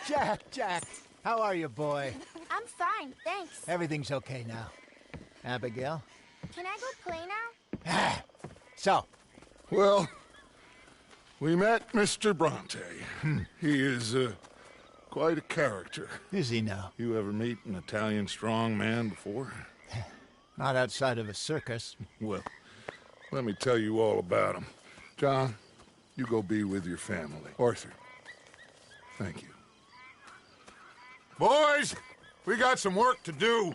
Jack, how are you, boy? I'm fine, thanks. Everything's okay now. Abigail? Can I go play now? So? Well, we met Mr. Bronte. He is, quite a character. Is he now? You ever meet an Italian strongman before? Not outside of a circus. Well, let me tell you all about him. John, you go be with your family. Arthur, thank you. Boys, we got some work to do.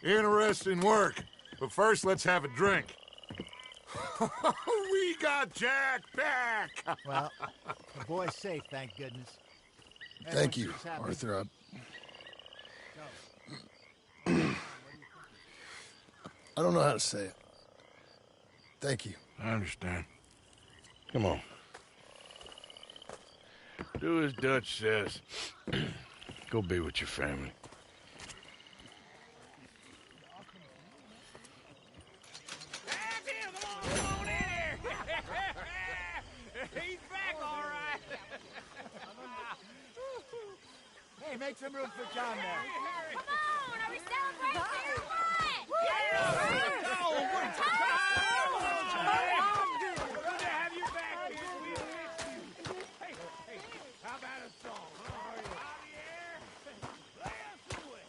Interesting work. But first, let's have a drink. We got Jack back! Well, the boy's safe, thank goodness. Thank you, Arthur. I don't know how to say it. Thank you. I understand. Come on. Do as Dutch says. Go be with your family. He's back, all right. Hey, make some room for John there. Come on, are we celebrating or what? Good to have you back, kid. We missed you. Hey, how about a song? Javier, play us away.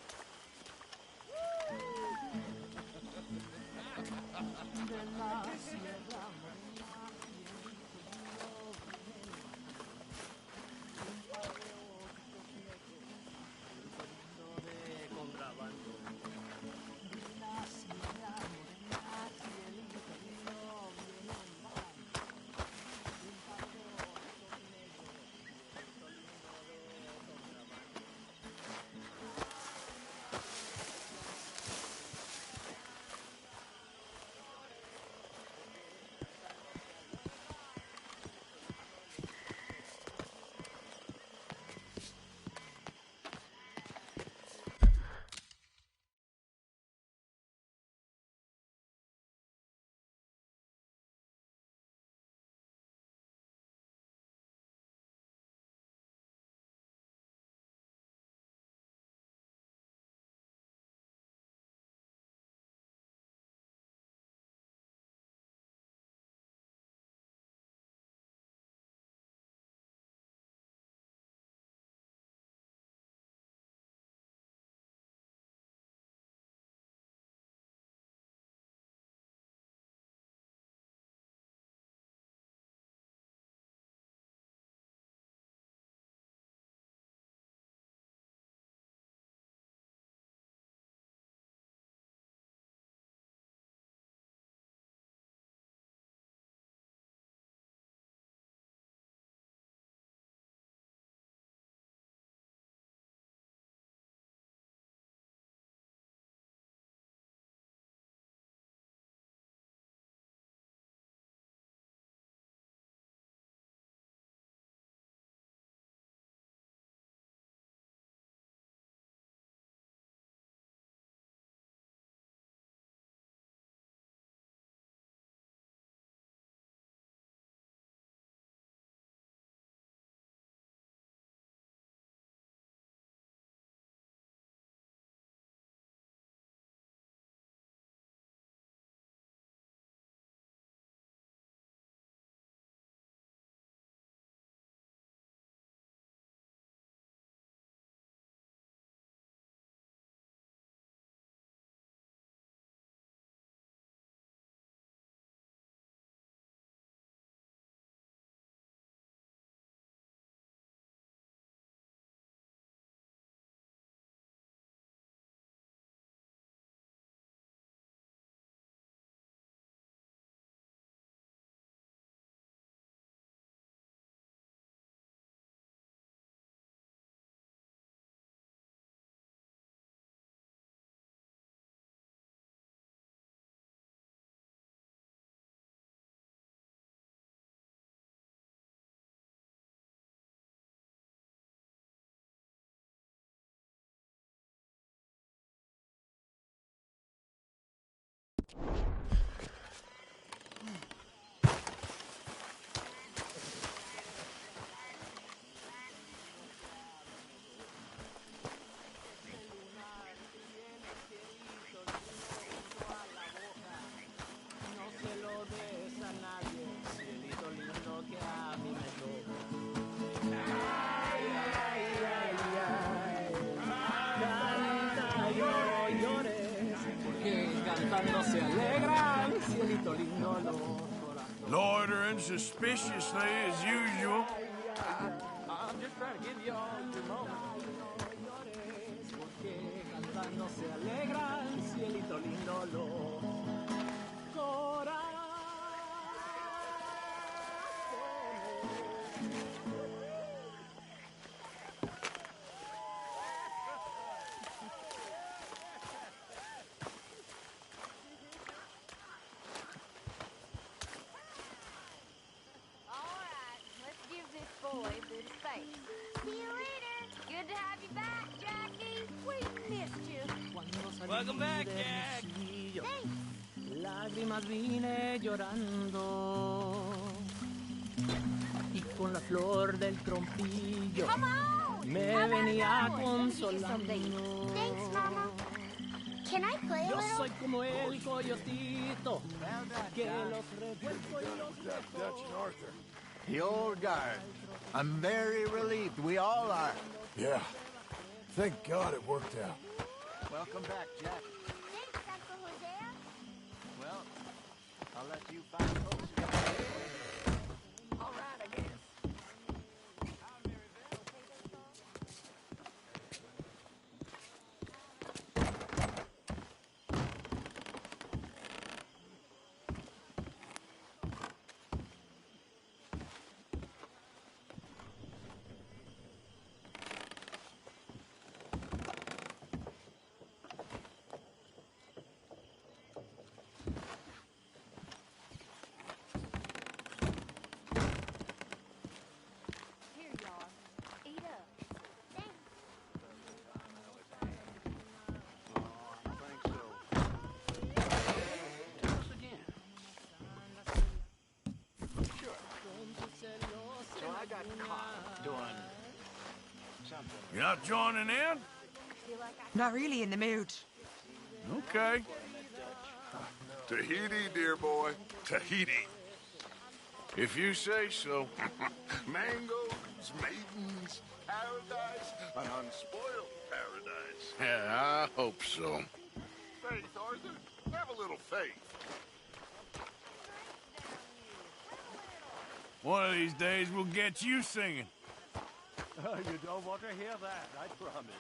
Loitering suspiciously as usual. I'm just trying to give you all your moments. Porque cantando se alegra el cielito lindo los corazones. All right, let's give this boy a bit of space. See you later. Good to have you back, Jackie. We missed you. Welcome back, Jack. Thanks. Lágrimas vine llorando y con la flor del trompillo Come on. me How about venía that one? Let me get you something. consolando. Thanks, Mama. Can I play a Yo little? soy como el coyotito que los revuelco y los Dutch and Arthur. The old guard. I'm very relieved. We all are. Yeah. Thank God it worked out. Welcome back, Jack. Thanks, Uncle Hosea. Well, I'll let you find folks who got all right, I guess. Here you are. Eat up. Thanks. Tell us again. So I got caught doing something. You not joining in? Feel like I Not really in the mood. Okay. Tahiti, dear boy. Tahiti. If you say so. Mangoes, maidens, paradise, an unspoiled paradise. Yeah, I hope so. Faith, Arthur. Have a little faith. One of these days we'll get you singing. You don't want to hear that, I promise.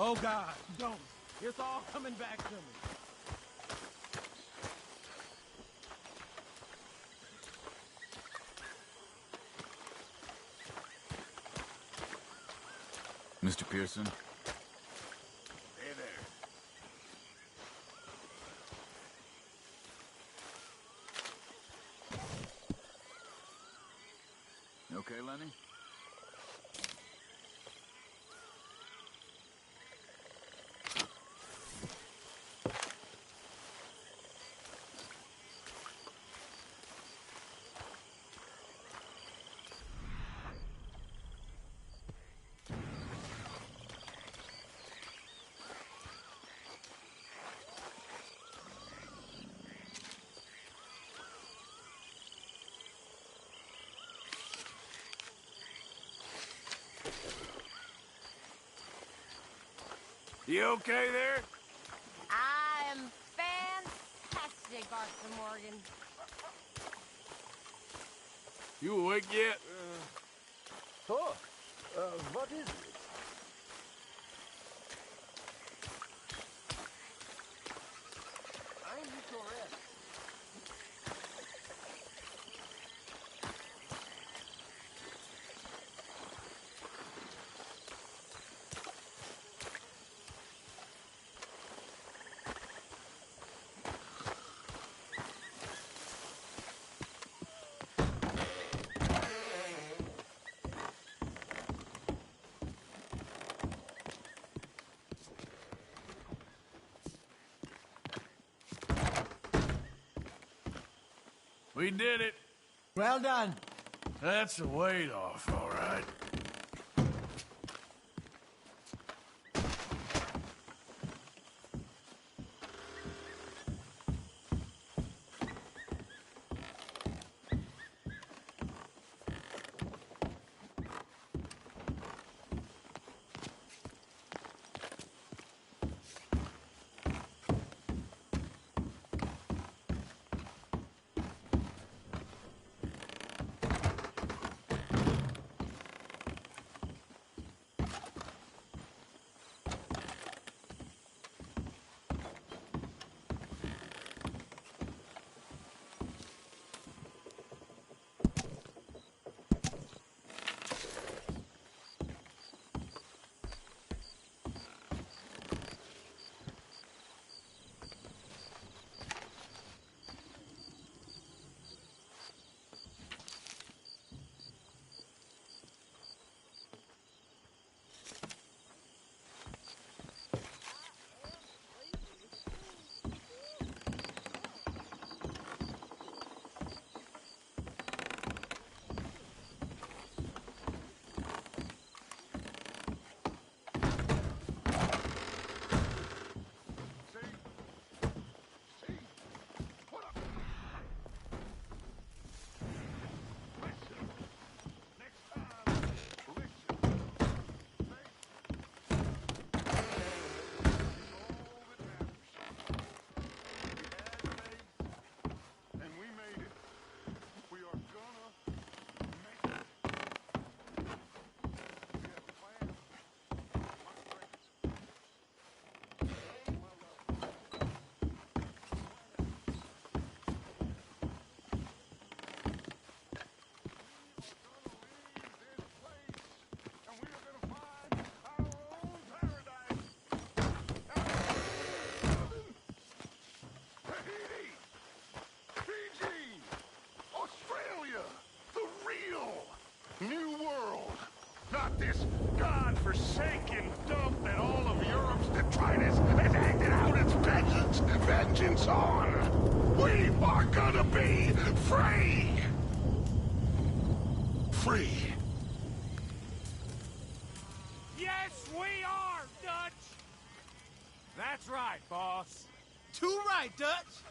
Oh, God, don't. It's all coming back to me. Mr. Pearson? Hey there. You okay, Lenny? You okay there? I am fantastic, Arthur Morgan. You awake yet? Oh, what is it? I need to rest. We did it. Well done. That's the weight off, all right. New world. Not this godforsaken dump that all of Europe's detritus has acted out its vengeance on. We are gonna be free! Free. Yes, we are, Dutch! That's right, boss. Too right, Dutch.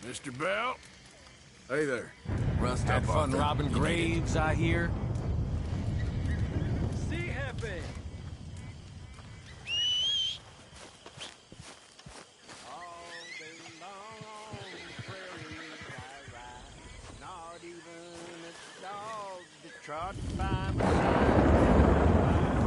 Mr. Bell? Hey there. Rust, Had how fun about that? robbing You need it? graves, I hear. See, Happy. All day long on the prairies I ride. Not even a dog that trot by my side.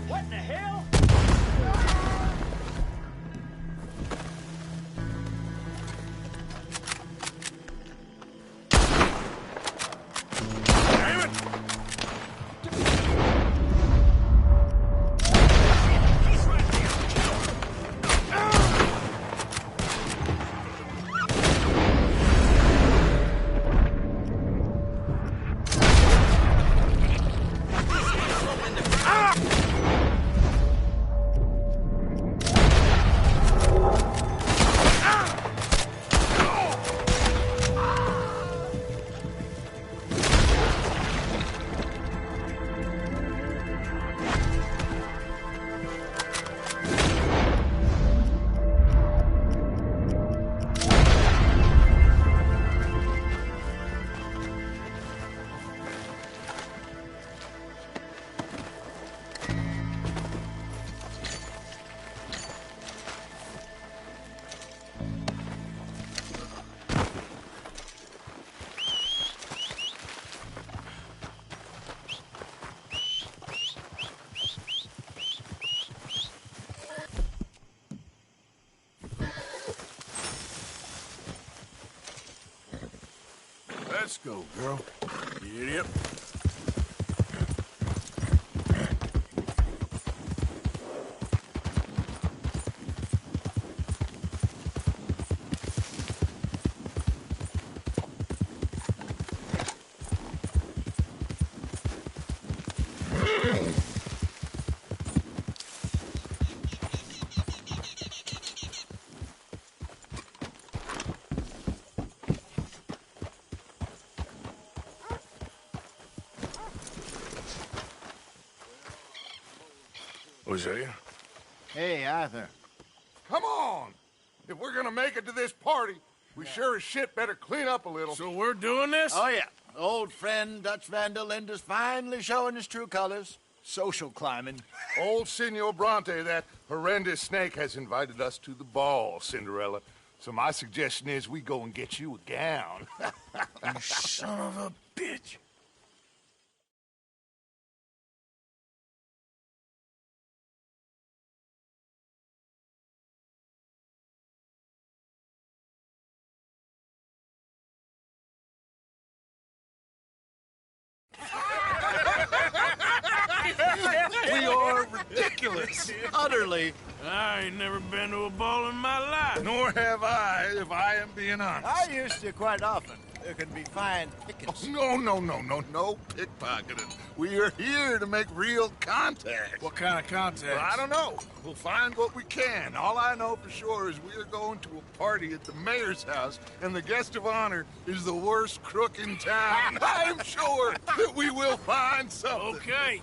What the hell? Damn it! He's right there. Let's go, girl. Giddy up. Hosea? Hey, Arthur. Come on! If we're gonna make it to this party, we sure as shit better clean up a little. So we're doing this? Oh, yeah. Old friend Dutch Van der Linde's finally showing his true colors. Social climbing. Old Senor Bronte, that horrendous snake, has invited us to the ball, Cinderella. So my suggestion is we go and get you a gown. You son of a bitch. We are ridiculous. Utterly. I ain't never been to a ball in my life. Nor have I, if I am being honest. I used to quite often. There can be fine pickings. No pickpocketing. We are here to make real contact. What kind of contact? Well, I don't know. We'll find what we can. All I know for sure is we are going to a party at the mayor's house, and the guest of honor is the worst crook in town. I'm sure that we will find something. Okay.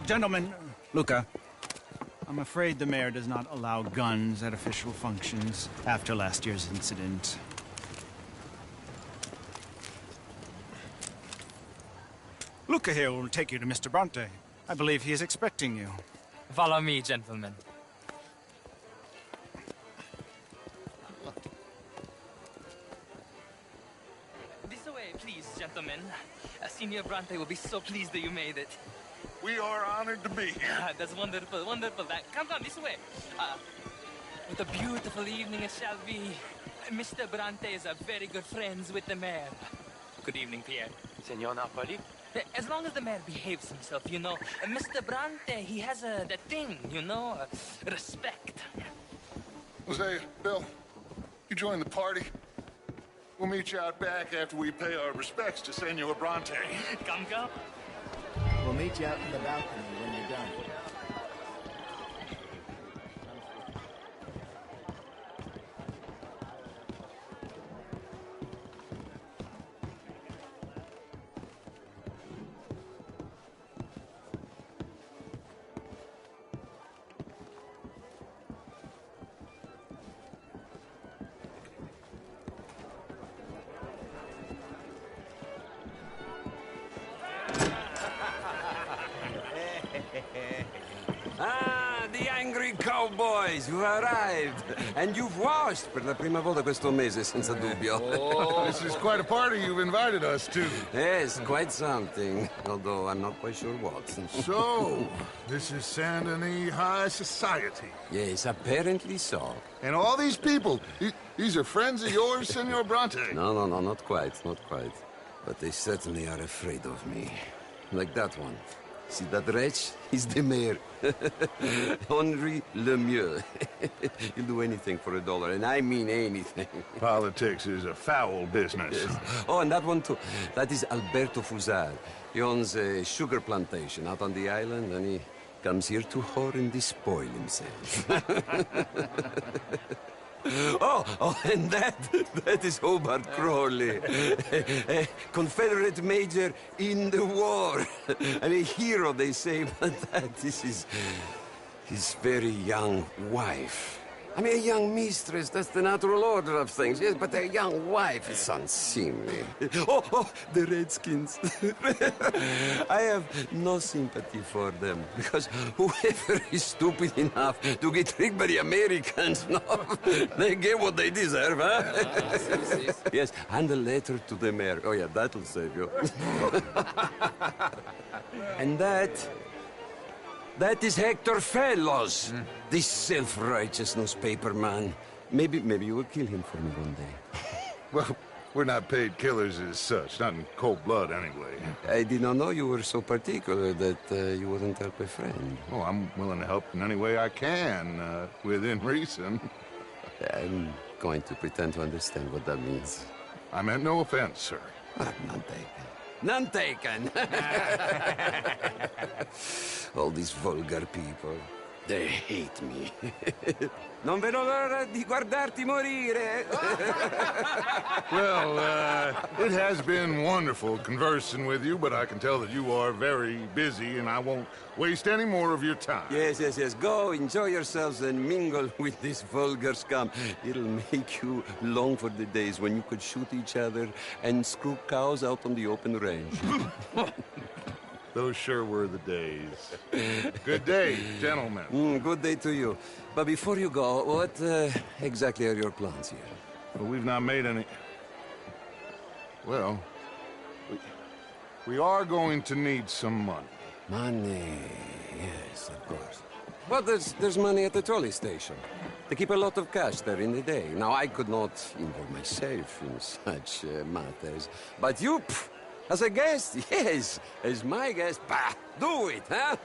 Gentlemen, Luca, I'm afraid the mayor does not allow guns at official functions after last year's incident. Luca here will take you to Mr. Bronte. I believe he is expecting you. Follow me, gentlemen. This way, please, gentlemen. Senior Bronte will be so pleased that you made it. We are honored to be here. That's wonderful, wonderful. Come on, this way. What a beautiful evening it shall be. Mr. Bronte is a very good friends with the mayor. Good evening, Pierre. Senor Napoli? As long as the mayor behaves himself, you know. Mr. Bronte, he has that thing, you know, respect. Hosea, Bill, you join the party. We'll meet you out back after we pay our respects to Senor Bronte. Come. We'll meet you out in the balcony when you're done. Ah, the angry cowboys, you've arrived. And you've washed per la prima volta questo mese, senza dubbio. Oh, this is quite a party you've invited us to. Yes, quite something. Although I'm not quite sure what. So, this is Saint Denis High Society. Yes, apparently so. And all these people, these are friends of yours, Senor Bronte? No, not quite, not quite. But they certainly are afraid of me. Like that one. See that wretch? He's the mayor. Henri Lemieux. He'll do anything for $1, and I mean anything. Politics is a foul business. Yes. Oh, and that one too. That is Alberto Fusar. He owns a sugar plantation out on the island, and he comes here to whore and despoil himself. Oh, and that is Hobart Crawley, a Confederate major in the war. And a hero, they say, but that is his very young wife. I mean, a young mistress, that's the natural order of things, yes, but a young wife is unseemly. Oh, the Redskins. I have no sympathy for them, because whoever is stupid enough to get tricked by the Americans, no, they get what they deserve, huh? Yes, and a letter to the mayor. Oh, yeah, that'll save you. And that is Hector Fellows, this self-righteous newspaper man. Maybe you will kill him for me one day. Well, we're not paid killers as such, not in cold blood anyway. I did not know you were so particular that you wouldn't help a friend. Oh, I'm willing to help in any way I can, within reason. I'm going to pretend to understand what that means. I meant no offense, sir. None taken. None taken! All these vulgar people. They hate me. Non vedo l'ora di guardarti morire. Well, it has been wonderful conversing with you, but I can tell that you are very busy, and I won't waste any more of your time. Yes. Go, enjoy yourselves, and mingle with this vulgar scum. It'll make you long for the days when you could shoot each other and screw cows out on the open range. Those sure were the days. Good day, gentlemen. Good day to you. But before you go, what exactly are your plans here? Well, we've not made any... Well, we are going to need some money. Money, yes, of course. Well, there's money at the trolley station. They keep a lot of cash there in the day. Now, I could not involve myself in such matters. But you... As a guest? Yes. As my guest? Bah, do it, huh?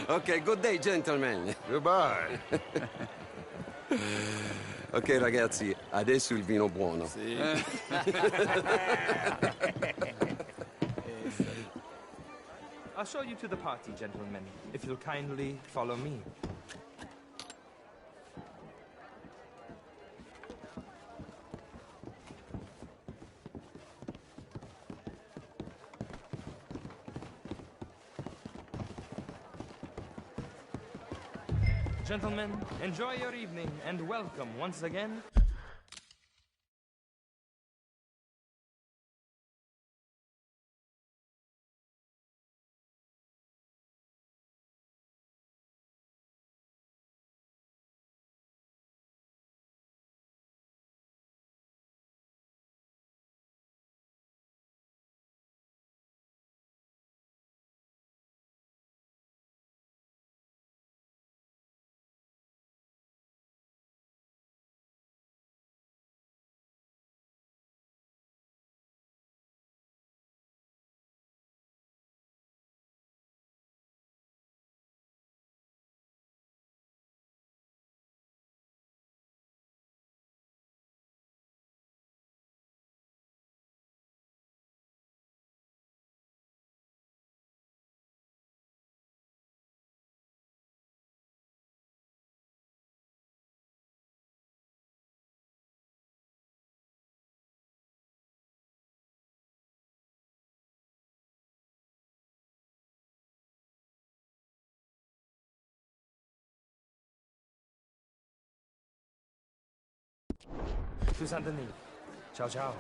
Okay, good day, gentlemen. Goodbye. Ok, ragazzi, adesso il vino buono. Sì. I'll show you to the party, gentlemen, if you'll kindly follow me. Gentlemen, enjoy your evening and welcome once again. To Saint Denis. Ciao, ciao.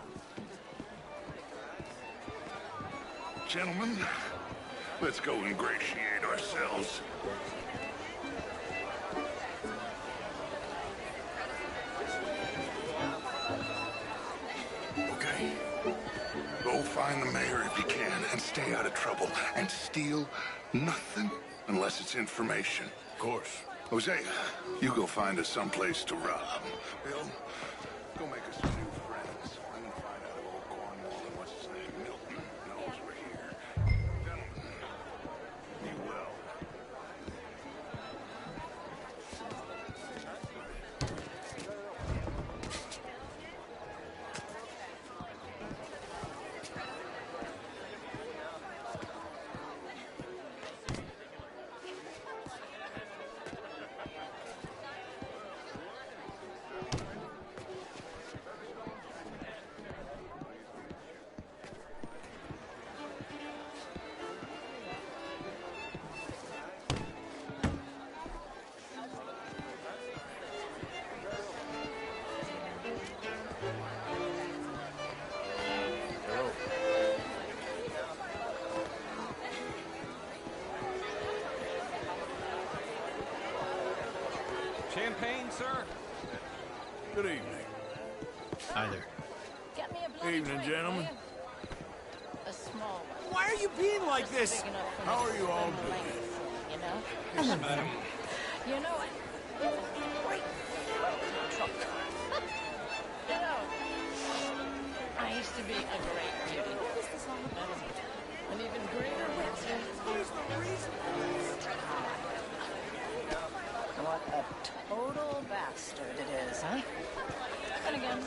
Gentlemen, let's go ingratiate ourselves. find the mayor if you can, and stay out of trouble. And steal nothing unless it's information. Of course. Hosea, you go find us someplace to rob. Bill, go make us some new friends. I'm gonna find out if old Cornwall and what's his name, Milton, knows we're here. Gentlemen, be well. Champagne, sir? Good evening. Hi there. Get me a bloody Evening, drink, gentlemen. will you? A small one. Why are you being like this? Big enough for How me are to you all swim the doing? length, you know? Hello, madam. You know what? Wait. Trump. You know, I used to be a great beauty. What is this all about? An even greater witcher. What a total bastard it is, huh? And again,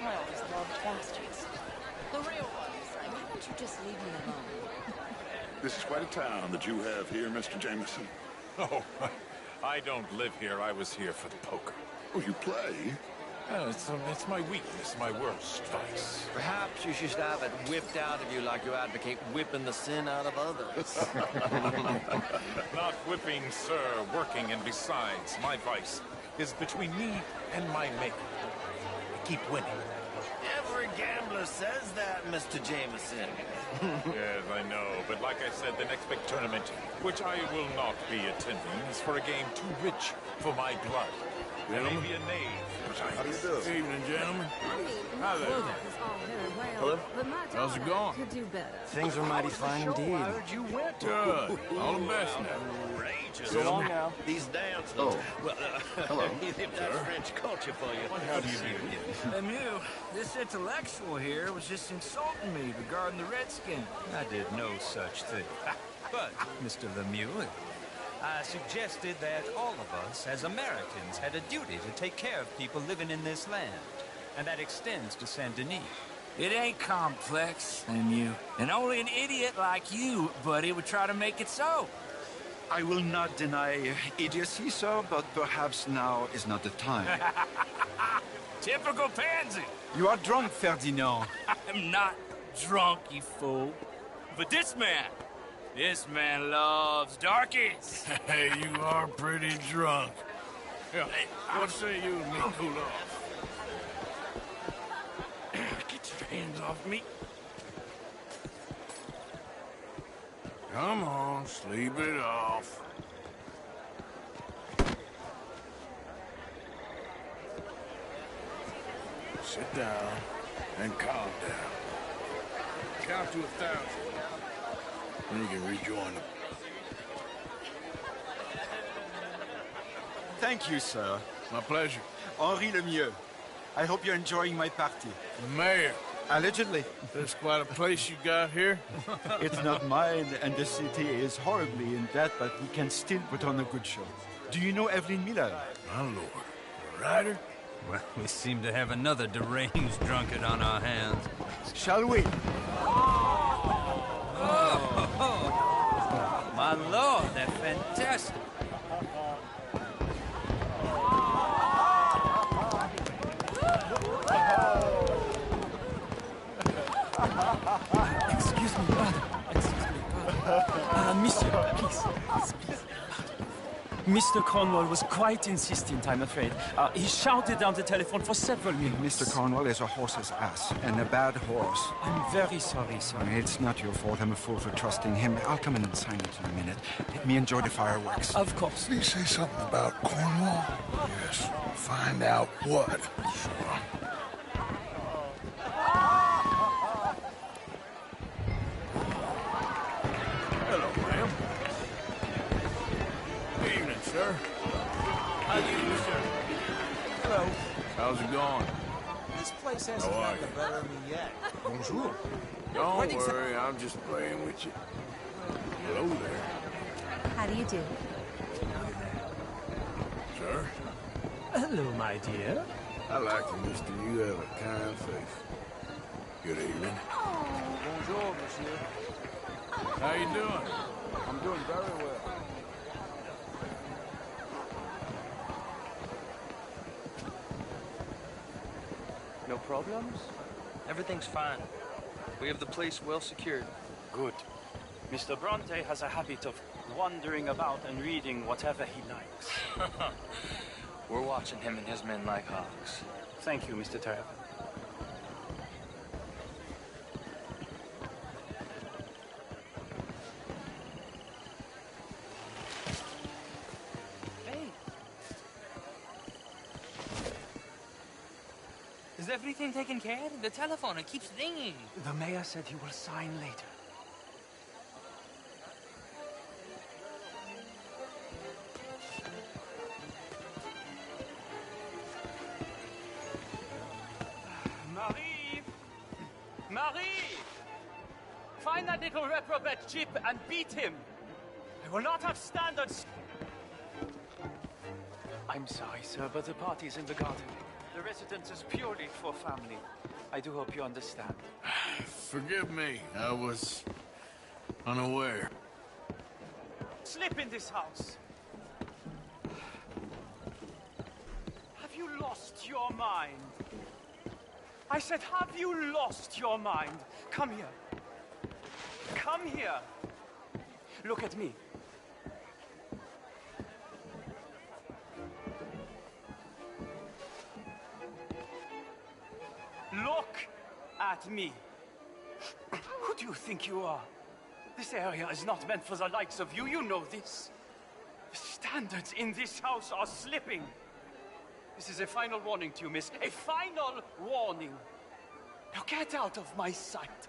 I always loved bastards. The real ones. Why don't you just leave me alone? This is quite a town that you have here, Mr. Jameson. Oh, I don't live here. I was here for the poker. Oh, you play? It's my weakness, my worst vice. Perhaps you should have it whipped out of you like you advocate whipping the sin out of others. Not whipping, sir, working, and besides, my vice is between me and my maker. I keep winning. Every gambler says that, Mr. Jameson. Yes, I know, but like I said, the next big tournament, which I will not be attending, is for a game too rich for my blood. I may be a knave, but I... How do you do? Evening, gentlemen. Hi there. Hello? How's it going? Could do better. Things are mighty fine indeed. You went good. All the best now. So long now. These dance. Oh. Well, Hello. if that's French culture for you. How do you do? Lemieux, this intellectual here was just insulting me regarding the Redskin. I did no such thing. But, Mr. Lemieux, I suggested that all of us, as Americans, had a duty to take care of people living in this land. And that extends to Saint Denis. It ain't complex, Lemieux. And only an idiot like you, buddy, would try to make it so. I will not deny idiocy, sir, but perhaps now is not the time. Typical pansy. You are drunk, Ferdinand. I'm not drunk, you fool. But this man loves darkies. Hey, you are pretty drunk. Yeah, what say you and me cool off? Get your hands off me. Come on, sleep it off. Sit down and calm down. Count to 1,000. Then you can rejoin them. Thank you, sir. My pleasure. Henri Lemieux. I hope you're enjoying my party. Mayor, Allegedly. that's quite a place you got here. It's not mine, and the city is horribly in debt, but we can still put on a good show. Do you know Evelyn Miller? My lord. The writer? Well, we seem to have another deranged drunkard on our hands. Shall we? My lord, they're fantastic. Excuse me, brother. Monsieur, please. Mr. Cornwall was quite insistent, I'm afraid. He shouted down the telephone for several minutes. Mr. Cornwall is a horse's ass, and a bad horse. I'm very sorry, sir. It's not your fault. I'm a fool for trusting him. I'll come in and sign it in a minute. Let me enjoy the fireworks. Of course. Did he say something about Cornwall? Yes. Find out what. Sure. How's it going? This place hasn't How are gotten the you? better of me yet. Bonjour. Don't worry, I'm just playing with you. Hello there. How do you do? Sir? Hello, my dear. I like you, mister. You have a kind face. Good evening. Bonjour, monsieur. How you doing? I'm doing very well. No problems? Everything's fine. We have the place well secured. Good. Mr. Bronte has a habit of wandering about and reading whatever he likes. We're watching him and his men like hawks. Thank you, Mr. Terrell. Hey. Is everything taken care of? The telephone, it keeps ringing. The mayor said he will sign later. Marie! Marie! Find that little reprobate Chip and beat him! I will not have standards! I'm sorry, sir, but the party's in the garden. The residence is purely for family. I do hope you understand. Forgive me. I was unaware. Slip in this house! Have you lost your mind? I said, have you lost your mind? Come here. Come here. Look at me. Look at me. Who do you think you are? This area is not meant for the likes of you. You know this. The standards in this house are slipping. This is a final warning to you, miss. A final warning. Now get out of my sight.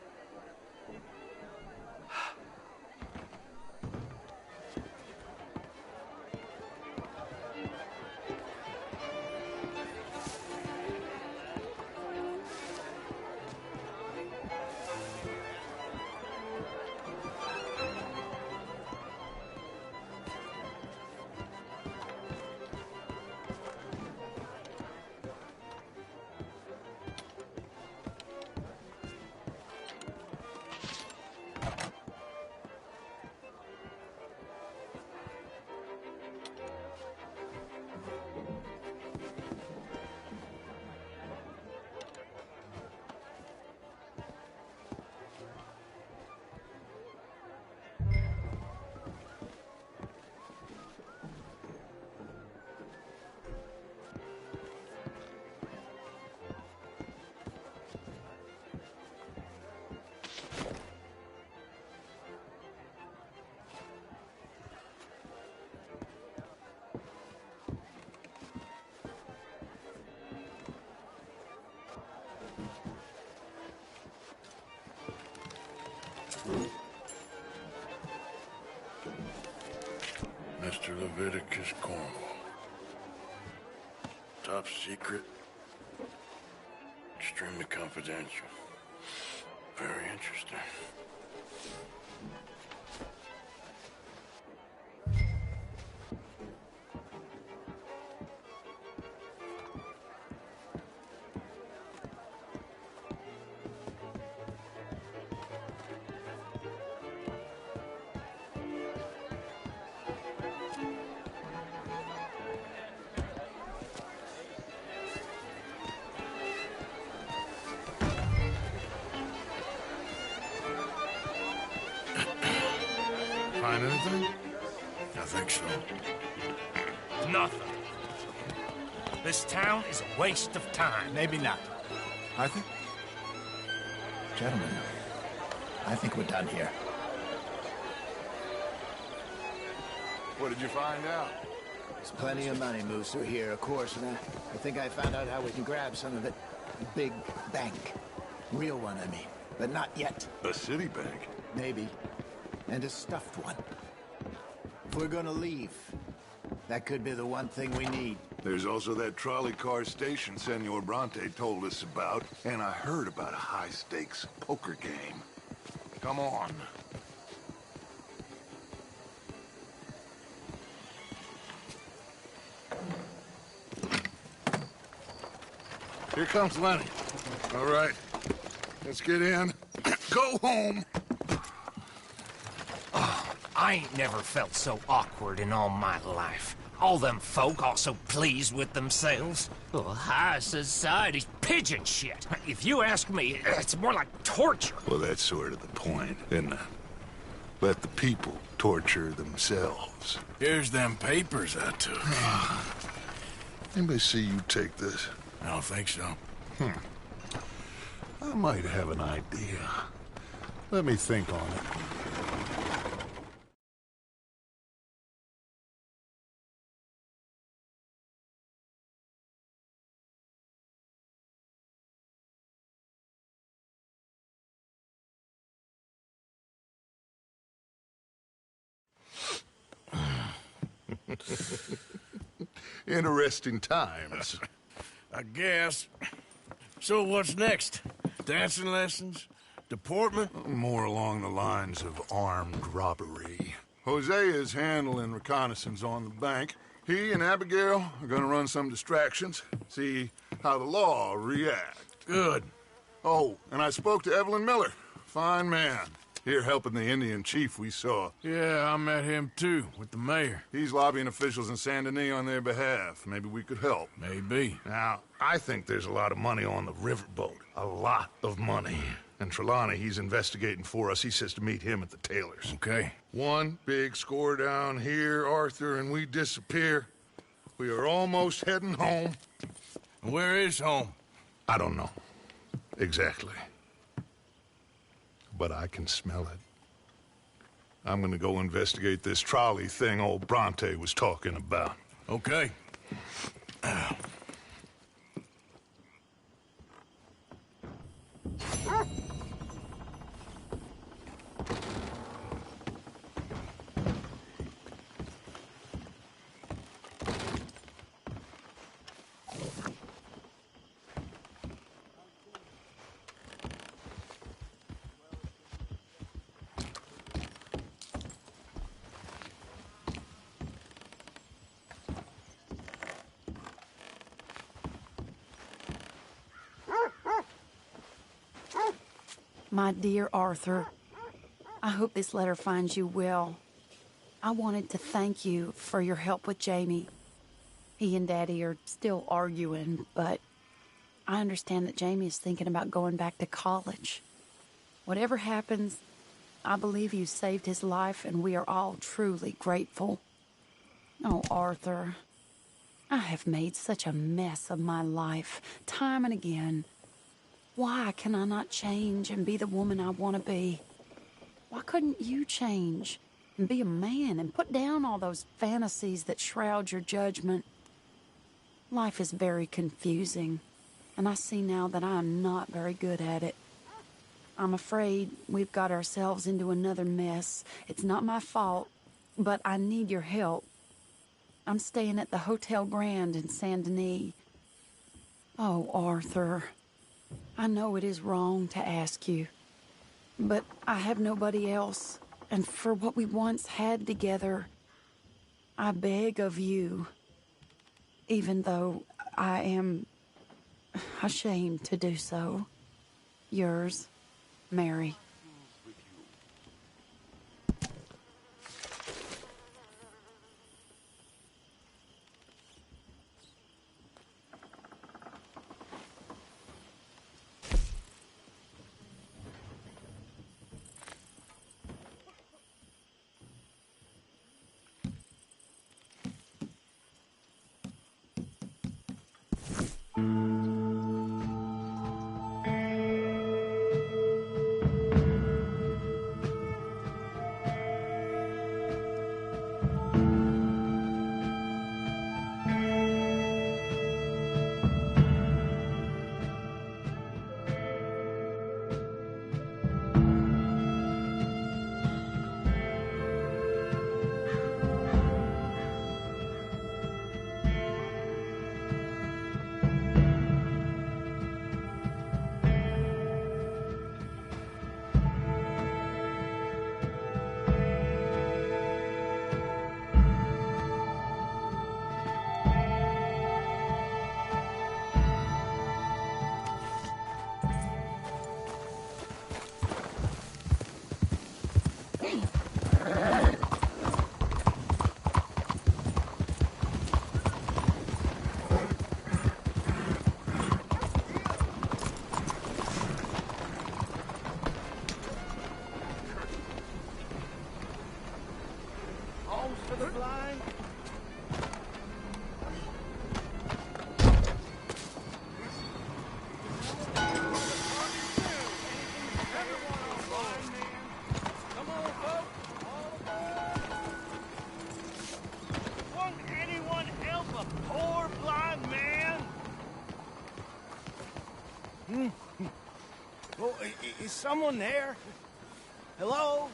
Mr. Leviticus Cornwall. Top secret. Extremely confidential. Very interesting. Find anything? I think so. Nothing. This town is a waste of time. Maybe not. I think... Gentlemen, I think we're done here. What did you find out? There's plenty of money moves through here, of course, and I think I found out how we can grab some of it. Big bank. Real one, I mean. But not yet. A city bank? Maybe. And a stuffed one. If we're gonna leave, that could be the one thing we need. There's also that trolley car station Senor Bronte told us about, and I heard about a high-stakes poker game. Come on. Here comes Lenny. All right, let's get in. Go home. Oh, I ain't never felt so awkward in all my life. All them folk all so pleased with themselves. Oh, high society's pigeon shit. If you ask me, it's more like torture. Well, that's sort of the point, isn't it? Let the people torture themselves. Here's them papers I took. Anybody see you take this? I don't think so. I might have an idea. Let me think on it. Interesting times. I guess. So what's next? Dancing lessons? Deportment? More along the lines of armed robbery. Hosea is handling reconnaissance on the bank. He and Abigail are gonna run some distractions, see how the law reacts. Good. Oh, and I spoke to Evelyn Miller. Fine man. Here helping the Indian chief we saw. Yeah, I met him too, with the mayor. He's lobbying officials in Saint Denis on their behalf. Maybe we could help. Maybe. Now, I think there's a lot of money on the riverboat. A lot of money. And Trelawney, he's investigating for us. He says to meet him at the Taylor's. Okay. One big score down here, Arthur, and we disappear. We are almost heading home. Where is home? I don't know. Exactly. But I can smell it. I'm gonna go investigate this trolley thing old Bronte was talking about. Okay. My dear Arthur, I hope this letter finds you well. I wanted to thank you for your help with Jamie. He and Daddy are still arguing, but I understand that Jamie is thinking about going back to college. Whatever happens, I believe you saved his life, and we are all truly grateful. Oh, Arthur, I have made such a mess of my life, time and again. Why can I not change and be the woman I want to be? Why couldn't you change and be a man and put down all those fantasies that shroud your judgment? Life is very confusing, and I see now that I am not very good at it. I'm afraid we've got ourselves into another mess. It's not my fault, but I need your help. I'm staying at the Hotel Grand in Saint Denis. Oh, Arthur, I know it is wrong to ask you, but I have nobody else, and for what we once had together, I beg of you, even though I am ashamed to do so. Yours, Mary. Oh, is someone there? Hello?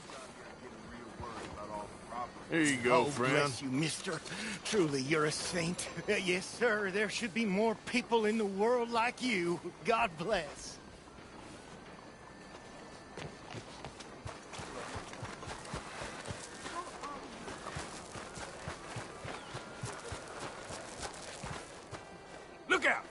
Here you go, friend. Bless you, mister. Truly, you're a saint. Yes, sir. There should be more people in the world like you. God bless. Look out!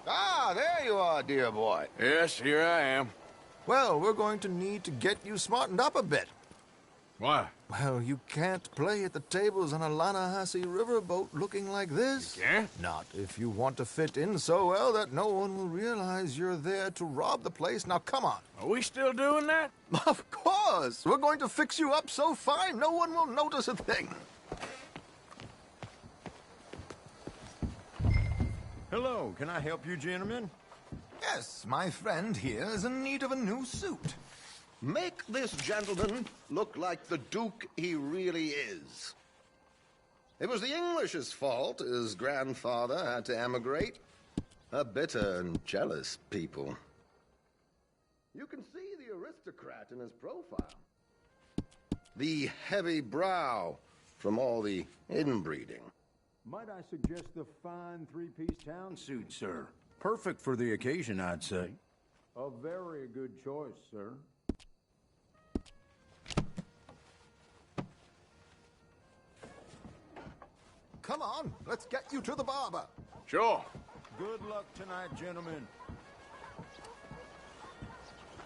Ah, there you are, dear boy. Yes, here I am. Well, we're going to need to get you smartened up a bit. Why? Well, you can't play at the tables on a Lannahechee riverboat looking like this. You can't? Not if you want to fit in so well that no one will realize you're there to rob the place. Now, come on. Are we still doing that? Of course. We're going to fix you up so fine no one will notice a thing. Hello, can I help you, gentlemen? Yes, my friend here is in need of a new suit. Make this gentleman look like the Duke he really is. It was the English's fault his grandfather had to emigrate. A bitter and jealous people. You can see the aristocrat in his profile. The heavy brow from all the inbreeding. Might I suggest the fine three-piece town suit, sir? Perfect for the occasion, I'd say. A very good choice, sir. Come on, let's get you to the barber. Sure. Good luck tonight, gentlemen.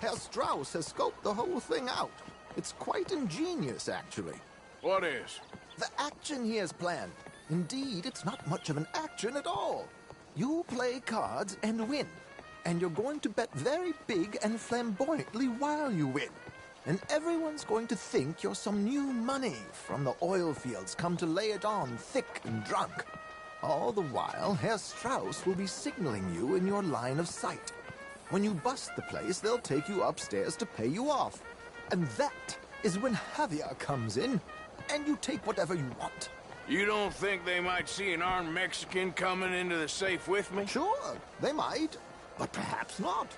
Herr Strauss has scoped the whole thing out. It's quite ingenious, actually. What is? The action he has planned. Indeed, it's not much of an action at all. You play cards and win. And you're going to bet very big and flamboyantly while you win. And everyone's going to think you're some new money from the oil fields come to lay it on thick and drunk. All the while, Herr Strauss will be signaling you in your line of sight. When you bust the place, they'll take you upstairs to pay you off. And that is when Javier comes in, and you take whatever you want. You don't think they might see an armed Mexican coming into the safe with me? Sure, they might, but perhaps not.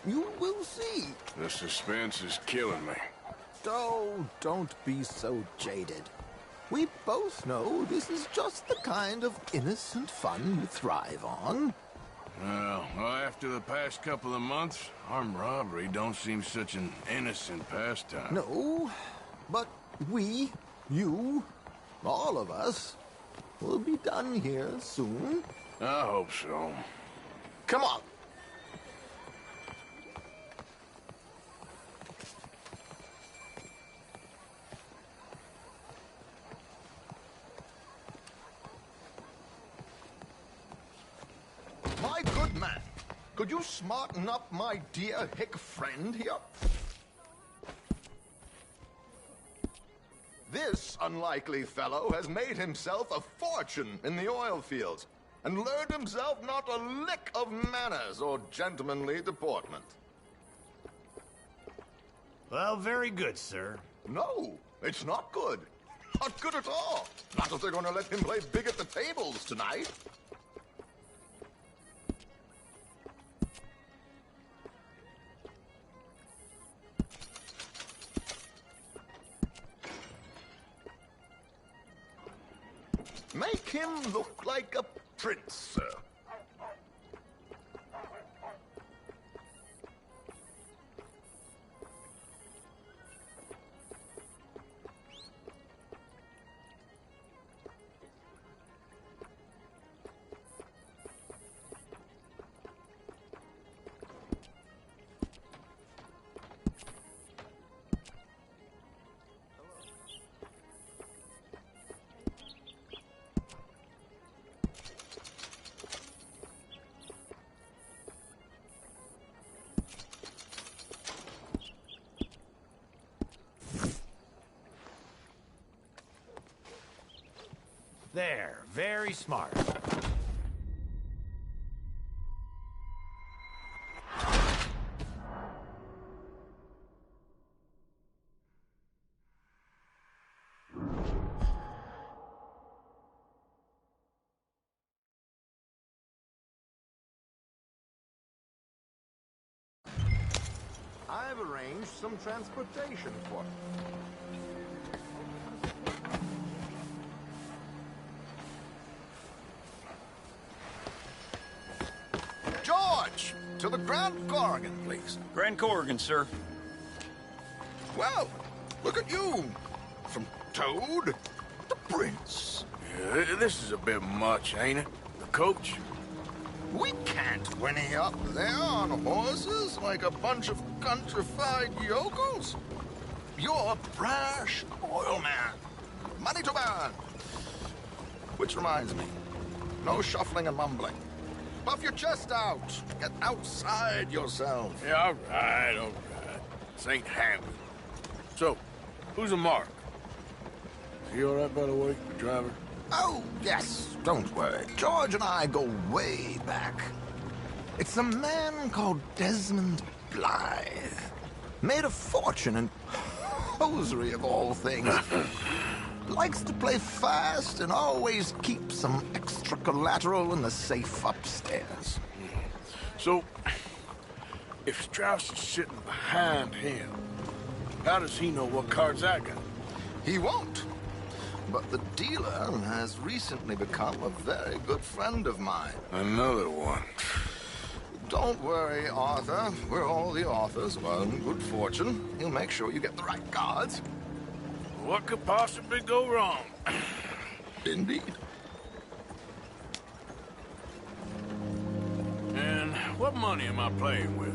You will see. The suspense is killing me. Oh, don't be so jaded. We both know this is just the kind of innocent fun you thrive on. Well, after the past couple of months, armed robbery don't seem such an innocent pastime. No, but we, you, all of us, will be done here soon. I hope so. Come on. My good man, could you smarten up my dear hick friend here? This unlikely fellow has made himself a fortune in the oil fields and learned himself not a lick of manners or gentlemanly deportment. Well, very good, sir. No, it's not good. Not good at all. Not if they're going to let him play big at the tables tonight. Make him look like a prince, sir. There, very smart. arrange some transportation for you. George! To the Grand Corrigan, please. Grand Corrigan, sir. Well, look at you. From Toad to Prince. Yeah, this is a bit much, ain't it? The coach? We can't whinny up there on horses like a bunch of countrified yokels. You're a brash oil man. Money to burn. Which reminds me, no shuffling and mumbling. Puff your chest out. Get outside yourself. Yeah, all right. This ain't happening. So, who's a mark? Is he all right, by the way, the driver? Oh, yes, don't worry. George and I go way back. It's a man called Desmond Blythe. Made a fortune in hosiery of all things. Likes to play fast and always keep some extra collateral in the safe upstairs. So, if Strauss is sitting behind him, how does he know what cards I got? He won't. But the dealer has recently become a very good friend of mine. Another one. Don't worry, Arthur. We're all the authors of our own good fortune. He'll make sure you get the right cards. What could possibly go wrong? Indeed. And what money am I playing with?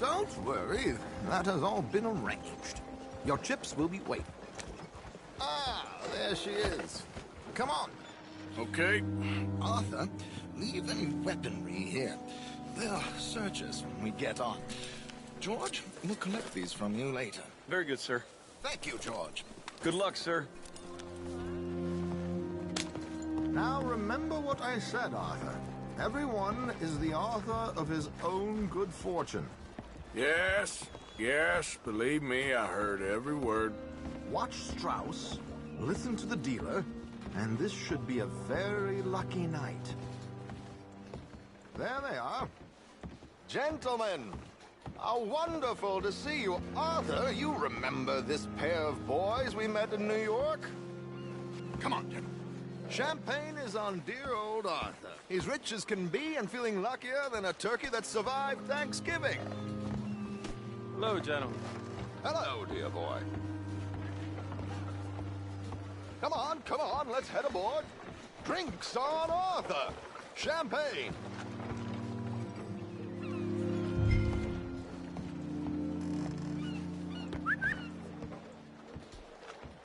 Don't worry. That has all been arranged. Your chips will be waiting. Ah, there she is. Come on. Okay. Arthur, leave any weaponry here. They'll search us when we get on. George, we'll collect these from you later. Very good, sir. Thank you, George. Good luck, sir. Now remember what I said, Arthur. Everyone is the author of his own good fortune. Yes, believe me, I heard every word. Watch Strauss, listen to the dealer, and this should be a very lucky night. There they are. Gentlemen, how wonderful to see you. Arthur, you remember this pair of boys we met in New York? Come on, gentlemen. Champagne is on dear old Arthur. He's rich as can be and feeling luckier than a turkey that survived Thanksgiving. Hello, gentlemen. Hello, dear boy. Come on, let's head aboard. Drinks on Arthur. Champagne.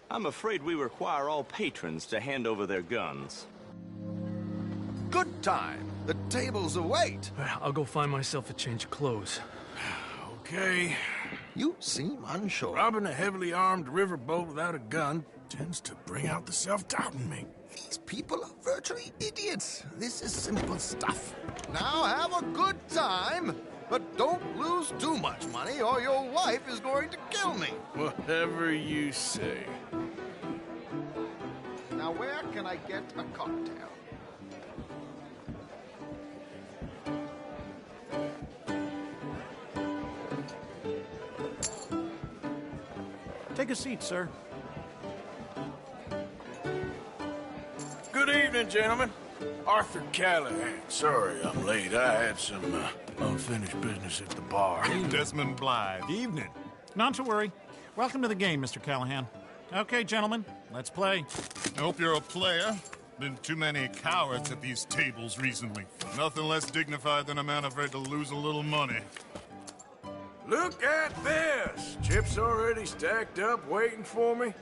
I'm afraid we require all patrons to hand over their guns. Good time. The tables await. I'll go find myself a change of clothes. Okay. You seem unsure. Robbing a heavily armed riverboat without a gun tends to bring out the self-doubt in me. These people are virtually idiots. This is simple stuff. Now have a good time, but don't lose too much money or your wife is going to kill me. Whatever you say. Now where can I get a cocktail? Take a seat, sir. Good evening, gentlemen. Arthur Callahan. Sorry I'm late. I had some unfinished business at the bar. Desmond Blythe. Evening. Not to worry. Welcome to the game, Mr. Callahan. Okay, gentlemen, let's play. I hope you're a player. Been too many cowards at these tables recently. Nothing less dignified than a man afraid to lose a little money. Look at this! Chips already stacked up, waiting for me.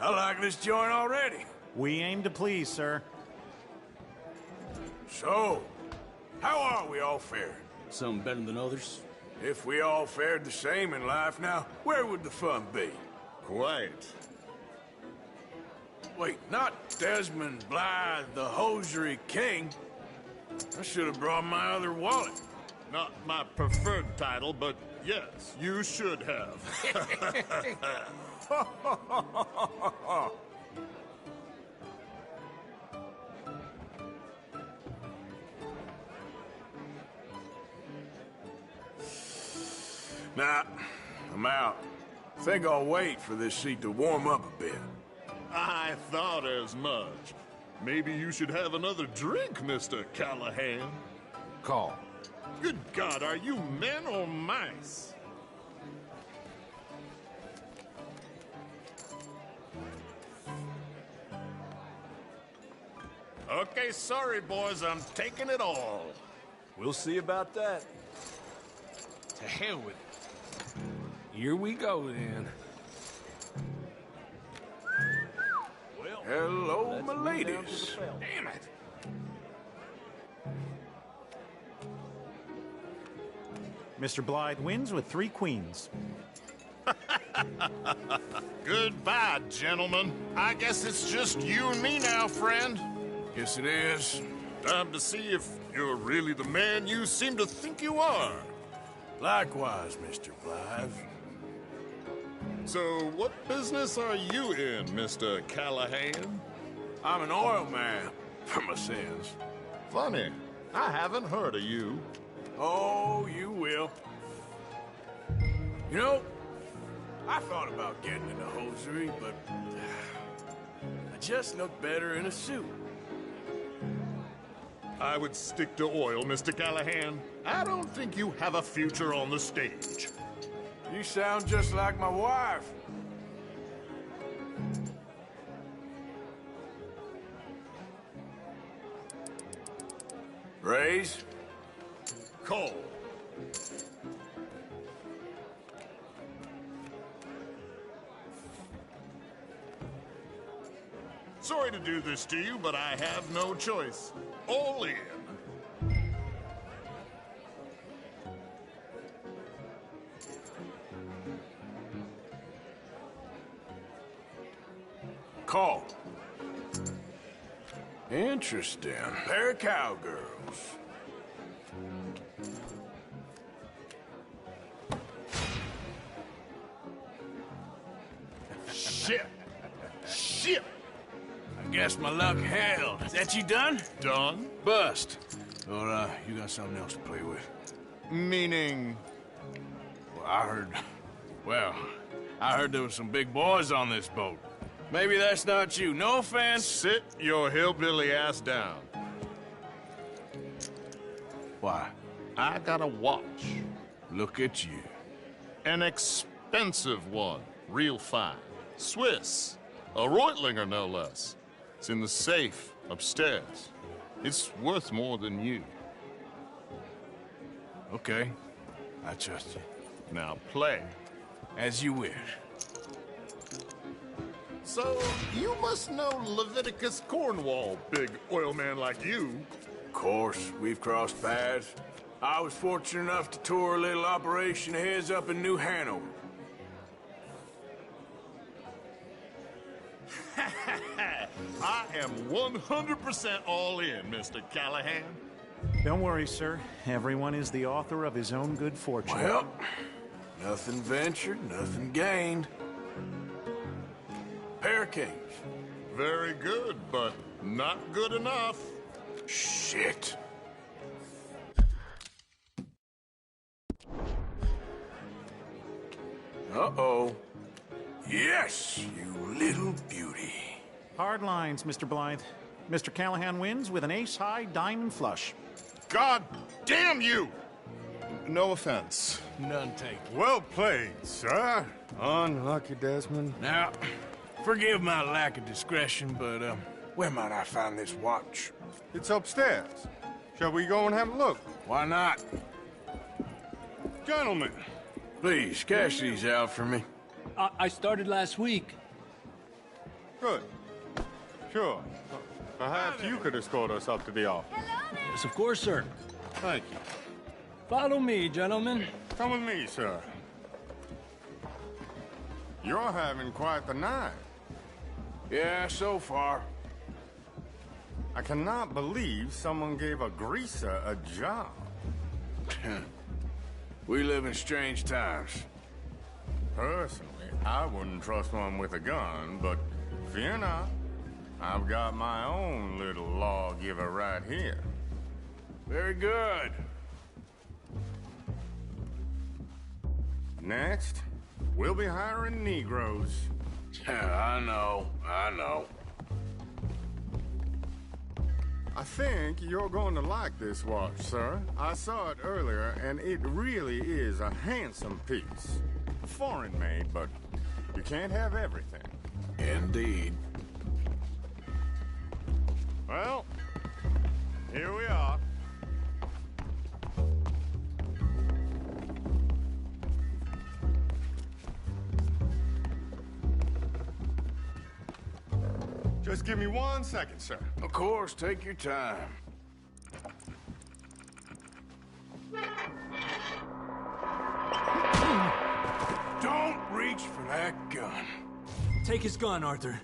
I like this joint already. We aim to please, sir. So, how are we all faring? Some better than others. If we all fared the same in life now, where would the fun be? Quiet. Wait, not Desmond Blythe, the hosiery king. I should have brought my other wallet. Not my preferred title, but yes, you should have. Nah, I'm out. Think I'll wait for this seat to warm up a bit. I thought as much. Maybe you should have another drink, Mr. Callahan. Call. Good God, are you men or mice? Okay, sorry, boys, I'm taking it all. We'll see about that. To hell with it. Here we go, then. Well, hello, my ladies. Damn it. Mr. Blythe wins with 3 queens. Goodbye, gentlemen. I guess it's just you and me now, friend. Yes, it is. Time to see if you're really the man you seem to think you are. Likewise, Mr. Blythe. So, what business are you in, Mr. Callahan? I'm an oil man, for my sins. Funny, I haven't heard of you. Oh, you will. You know, I thought about getting into hosiery, but I just look better in a suit. I would stick to oil, Mr. Callahan. I don't think you have a future on the stage. You sound just like my wife. Raise. Call. Sorry to do this to you, but I have no choice. All in. Call. Interesting. Pair of cowgirls. Shit. Shit. I guess my luck held. Is that you done? Done. Bust. Or, you got something else to play with? Meaning? Well, I heard there was some big boys on this boat. Maybe that's not you. No offense. Sit your hillbilly ass down. Why? I got a watch. Look at you. An expensive one. Real fine. Swiss. A Reutlinger, no less. It's in the safe upstairs. It's worth more than you. Okay. I trust you. Now play. As you wish. So, you must know Leviticus Cornwall, big oil man like you. Of course, we've crossed paths. I was fortunate enough to tour a little operation of his up in New Hanover. I am 100% all in, Mr. Callahan. Don't worry, sir. Everyone is the author of his own good fortune. Well, nothing ventured, nothing gained. Pair of kings. Very good, but not good enough. Shit. Uh-oh. Yes, you little beauty. Hard lines, Mr. Blythe. Mr. Callahan wins with an ace-high diamond flush. God damn you! No offense. None taken. Well played, sir. Unlucky, Desmond. Now, forgive my lack of discretion, but, where might I find this watch? It's upstairs. Shall we go and have a look? Why not? Gentlemen. Please, cash these out for me. I started last week. Good. Sure. Perhaps you could escort us up to the office. Yes, of course, sir. Thank you. Follow me, gentlemen. Come with me, sir. You're having quite the night. Yeah, so far. I cannot believe someone gave a greaser a job. We live in strange times. Personally, I wouldn't trust one with a gun, but fear not. I've got my own little lawgiver right here. Very good. Next, we'll be hiring Negroes. I know. I think you're going to like this watch, sir. I saw it earlier, and it really is a handsome piece. Foreign made, but you can't have everything. Indeed. Well, here we are. Just give me 1 second, sir. Of course, take your time. Don't reach for that gun. Take his gun, Arthur.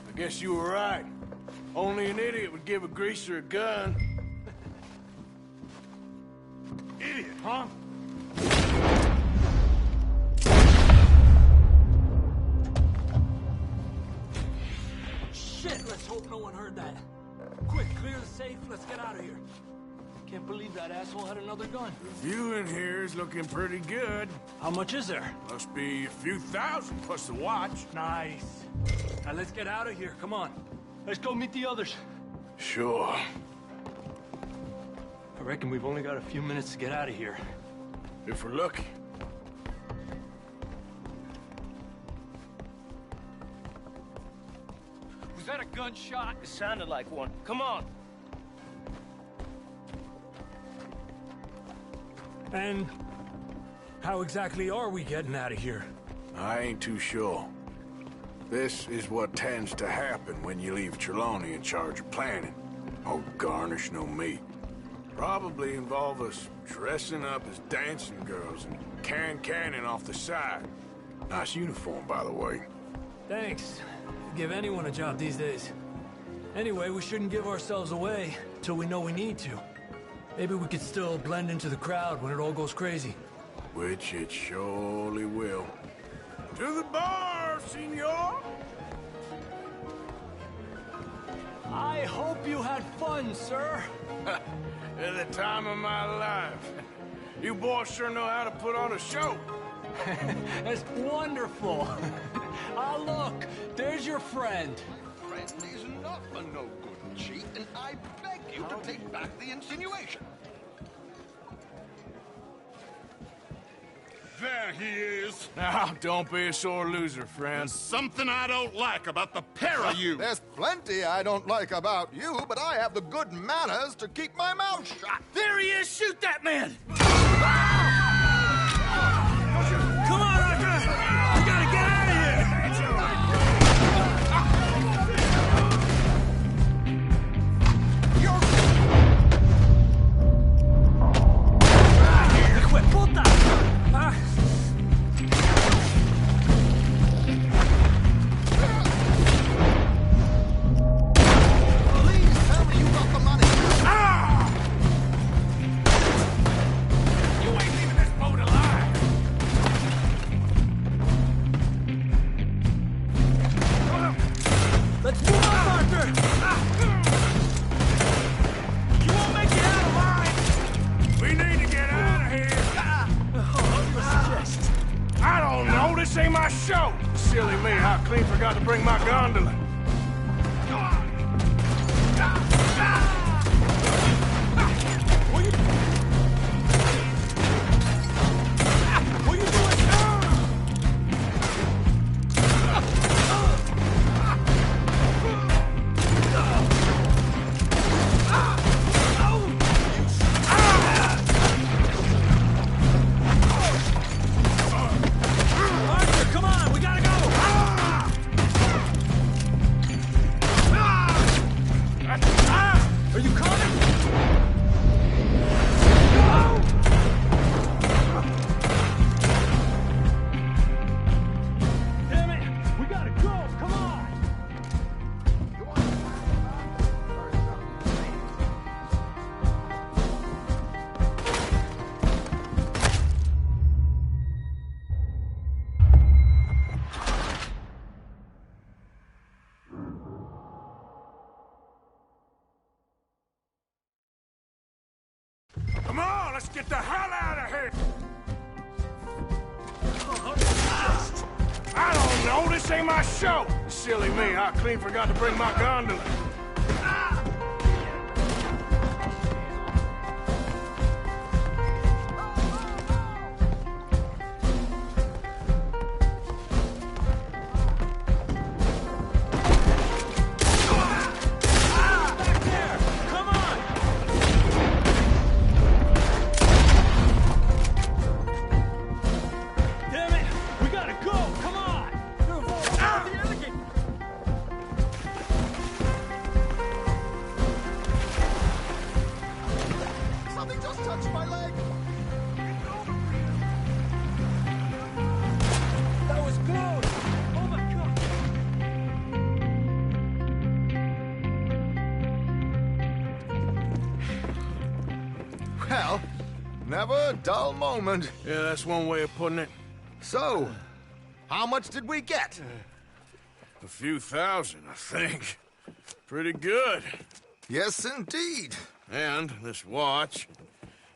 I guess you were right. Only an idiot would give a greaser a gun. Idiot, huh? Shit, let's hope no one heard that. Quick, clear the safe, let's get out of here. Can't believe that asshole had another gun. The view in here is looking pretty good. How much is there? Must be a few thousand plus the watch. Nice. Now let's get out of here, come on. Let's go meet the others. Sure. I reckon we've only got a few minutes to get out of here. If we're lucky. Was that a gunshot? It sounded like one. Come on. And how exactly are we getting out of here? I ain't too sure. This is what tends to happen when you leave Trelawney in charge of planning. Oh, garnish no meat. Probably involve us dressing up as dancing girls and canning off the side. Nice uniform, by the way. Thanks. Give anyone a job these days. Anyway, we shouldn't give ourselves away till we know we need to. Maybe we could still blend into the crowd when it all goes crazy. Which it surely will. To the bar, senor! I hope you had fun, sir. At the time of my life. You boys sure know how to put on a show. That's wonderful. Ah, look, there's your friend. Friend is not a no-good cheat, and I beg you to take back the insinuation. There he is. Now, don't be a sore loser, friend. There's something I don't like about the pair of you. There's plenty I don't like about you, but I have the good manners to keep my mouth shut. There he is! Shoot that man! Come on, Arthur! We gotta get out of here! Puta! Please tell me you got the money. You ain't leaving this boat alive! Let's move on, Arthur! You won't make it out alive! We need to get out of here! I don't know, this ain't my show! Silly me, I clean forgot to bring my gondola. What are you doing? Arthur, come on, we gotta go! let's get the hell out of here! I don't know, this ain't my show! Silly me, I clean forgot to bring my gondola. Well, never a dull moment. Yeah, that's one way of putting it. So, how much did we get? A few thousand, I think. Pretty good. Yes, indeed. And this watch,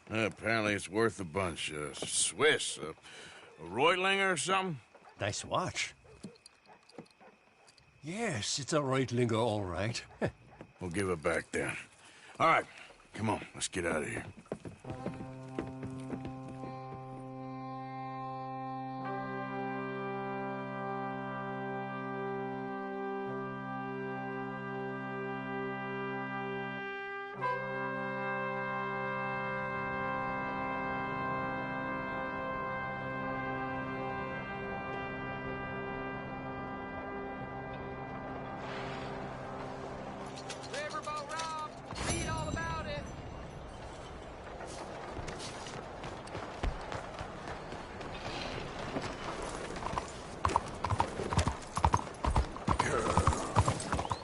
apparently it's worth a bunch. Swiss, a Reutlinger or something? Nice watch. Yes, it's a Reutlinger, all right. We'll give it back then. All right, come on, let's get out of here.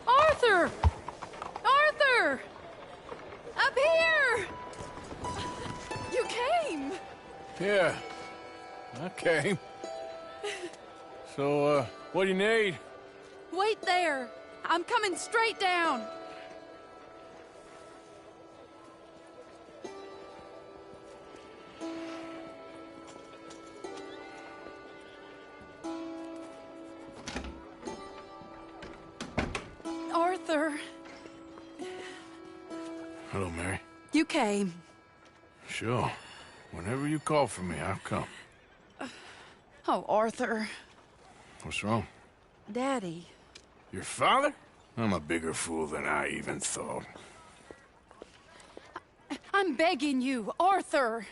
Arthur! Up here! You came! Yeah, I came. So, what do you need? Wait there. I'm coming straight down. Arthur. Hello, Mary. You came. Sure. Whenever you call for me, I'll come. Oh, Arthur. What's wrong? Daddy. Your father? I'm a bigger fool than I even thought. I'm begging you, Arthur.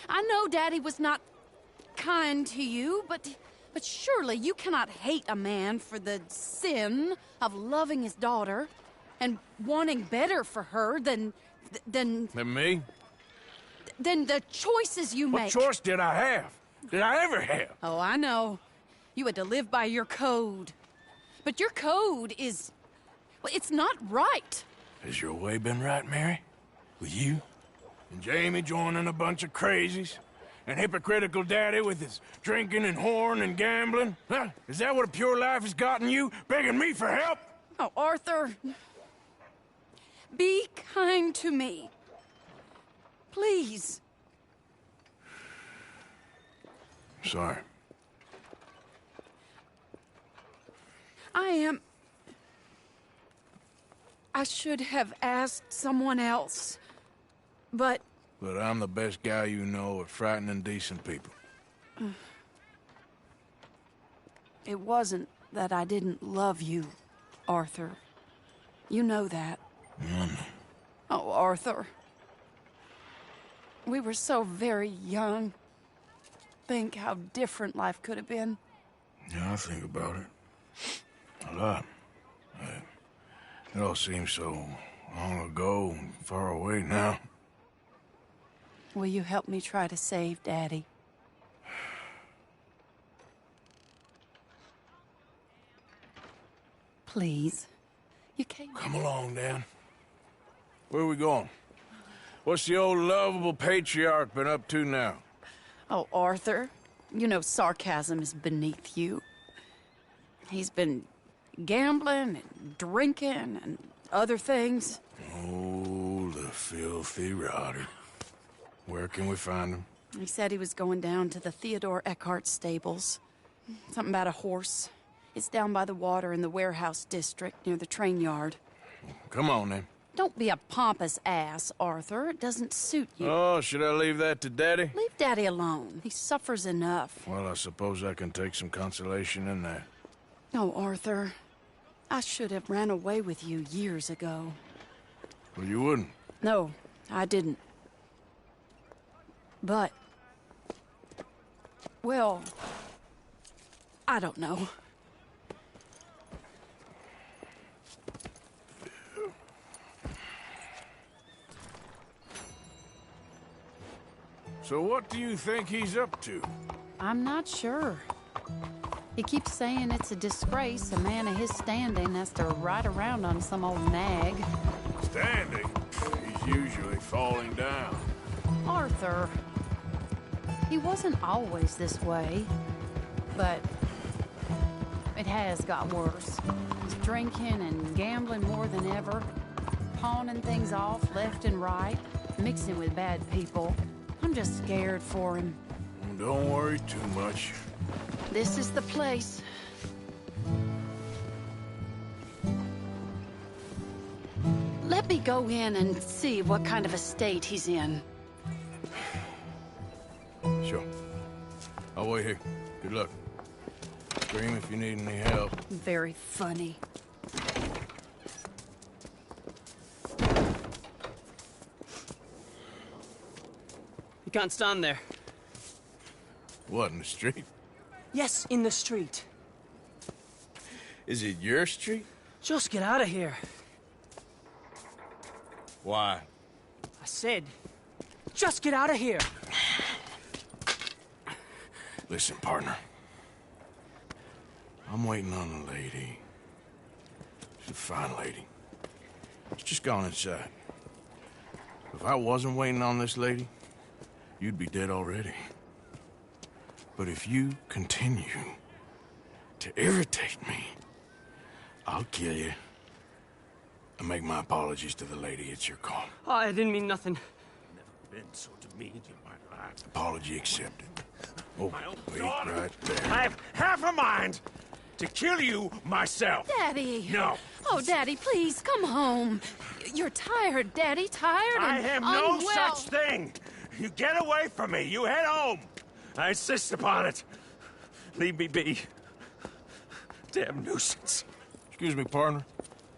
I know Daddy was not kind to you, but surely you cannot hate a man for the sin of loving his daughter and wanting better for her than Than me? than the choices you make. What choice did I have? Did I ever have? Oh, I know. You had to live by your code. But your code is... well, it's not right. Has your way been right, Mary? With you? And Jamie joining a bunch of crazies? And hypocritical daddy with his drinking and whoring and gambling? Huh? Is that what a pure life has gotten you? Begging me for help? Oh, Arthur. Be kind to me. Please. Sorry. I should have asked someone else, but... But I'm the best guy you know at frightening decent people. It wasn't that I didn't love you, Arthur. You know that. Oh, Arthur. We were so very young. Think how different life could have been. Yeah, I think about it. A lot. It all seems so long ago and far away now. Will you help me try to save Daddy? Please. You can't... Come along, Dan. Where are we going? What's the old lovable patriarch been up to now? Oh, Arthur, you know sarcasm is beneath you. He's been gambling and drinking and other things. Oh, the filthy rotter. Where can we find him? He said he was going down to the Theodore Eckhart stables. Something about a horse. It's down by the water in the warehouse district near the train yard. Come on, then. Don't be a pompous ass, Arthur. It doesn't suit you. Oh, should I leave that to Daddy? Leave Daddy alone. He suffers enough. Well, I suppose I can take some consolation in that. Oh, Arthur. I should have ran away with you years ago. Well, you wouldn't. No, I didn't. But... well... I don't know. So what do you think he's up to? I'm not sure. He keeps saying it's a disgrace a man of his standing has to ride around on some old nag. Standing? He's usually falling down. Arthur. He wasn't always this way, but it has got worse. He's drinking and gambling more than ever, pawning things off left and right, mixing with bad people. I'm just scared for him. Don't worry too much. This is the place. Let me go in and see what kind of a state he's in. Sure. I'll wait here. Good luck. Scream if you need any help. Very funny. You can't stand there. What, in the street? Yes, in the street. Is it your street? Just get out of here. Why? I said, just get out of here. Listen, partner. I'm waiting on a lady. She's a fine lady. She's just gone inside. If I wasn't waiting on this lady, you'd be dead already. But if you continue to irritate me, I'll kill you and make my apologies to the lady. It's your call. Oh, I didn't mean nothing. Never been so demeaned in my life. Apology accepted. Oh, wait right there. I have half a mind to kill you myself. Daddy! No. Oh, Daddy, please, come home. You're tired, Daddy, tired I and have no unwell. such thing. You get away from me. You head home. I insist upon it. Leave me be. Damn nuisance. Excuse me, partner.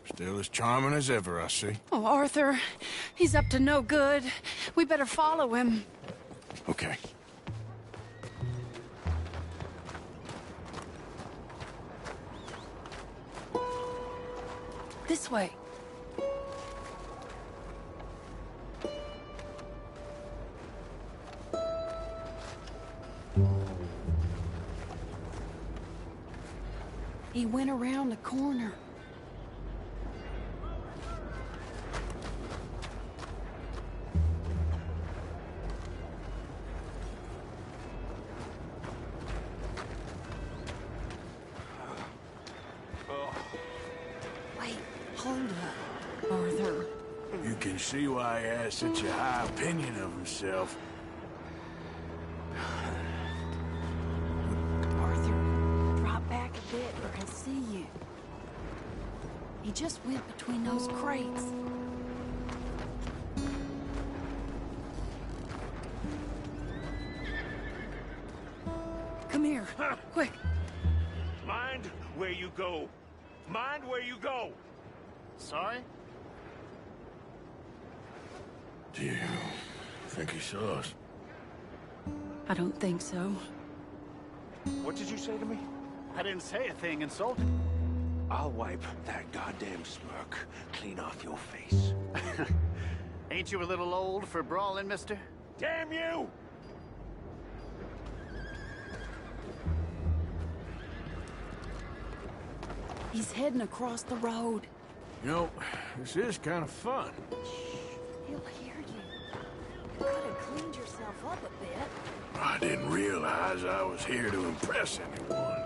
Still as charming as ever, I see. Oh, Arthur, he's up to no good. We better follow him. Okay. This way. He went around the corner. Wait, hold up, Arthur. You can see why he has such a high opinion of himself. Drop back a bit or he'll see you. He just went between those crates. Come here, quick. Mind where you go. Mind where you go. Sorry? Do you think he saw us? I don't think so. What did you say to me? I didn't say a thing insulting. I'll wipe that goddamn smirk clean off your face. Ain't you a little old for brawling, mister? Damn you! He's heading across the road. You know, this is kind of fun. He'll hear you. You could have cleaned yourself up a bit. I didn't realize I was here to impress anyone.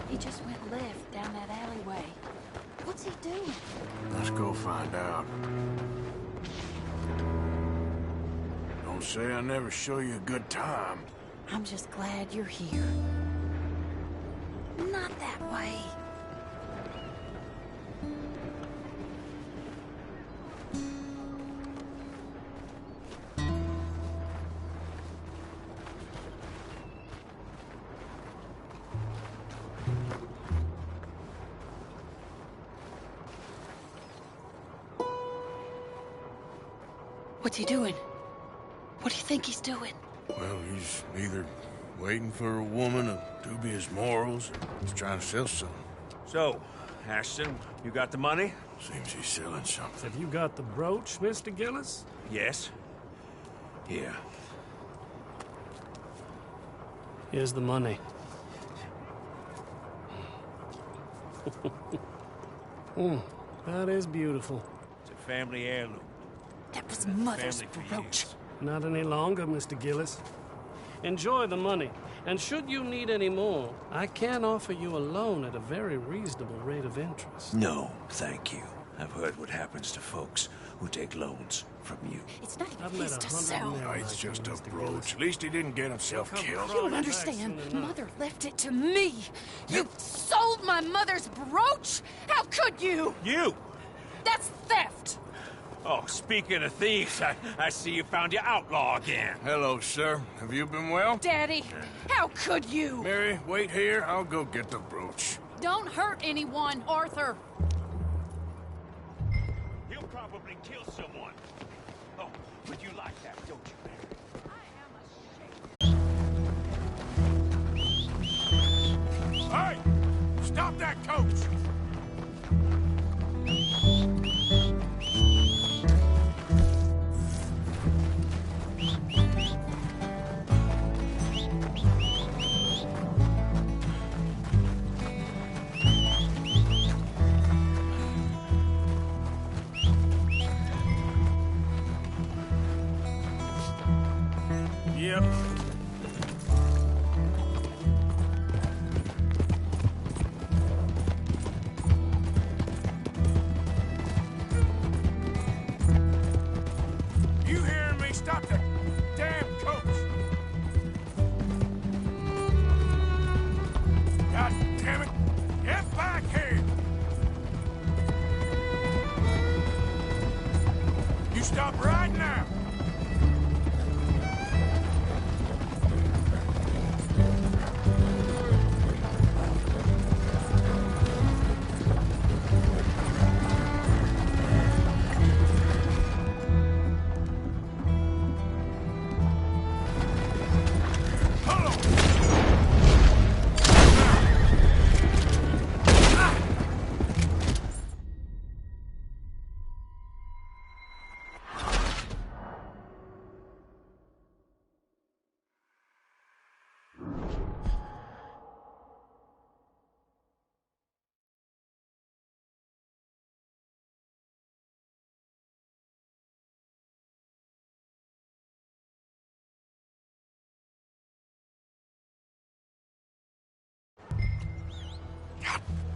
He just went left down that alleyway. What's he doing? Let's go find out. Don't say I never show you a good time. I'm just glad you're here. Not that way. What's he doing? What do you think he's doing? Well, he's either waiting for a woman of dubious morals or he's trying to sell something. So, Ashton, you got the money? Seems he's selling something. Have you got the brooch, Mr. Gillis? Yes. Here. Here's the money. That is beautiful. It's a family heirloom. That was Mother's Family for brooch. years. Not any longer, Mr. Gillis. Enjoy the money, and should you need any more, I can offer you a loan at a very reasonable rate of interest. No, thank you. I've heard what happens to folks who take loans from you. It's not I've even met his to 100 sell. men No, like it's you, just a Mr. brooch. Gillis. At least he didn't get himself They'll come killed. You don't crawling back understand. soon enough. Mother left it to me. You sold my mother's brooch? How could you? You! That's theft. Oh, speaking of thieves, I see you found your outlaw again. Hello, sir. Have you been well? Daddy, how could you? Mary, wait here. I'll go get the brooch. Don't hurt anyone, Arthur. He'll probably kill someone. Oh, but you like that, don't you, Mary? Hey! Stop that coach! Yep. You hearing me? Stop the damn coach! God damn it! Get back here! You stop right now!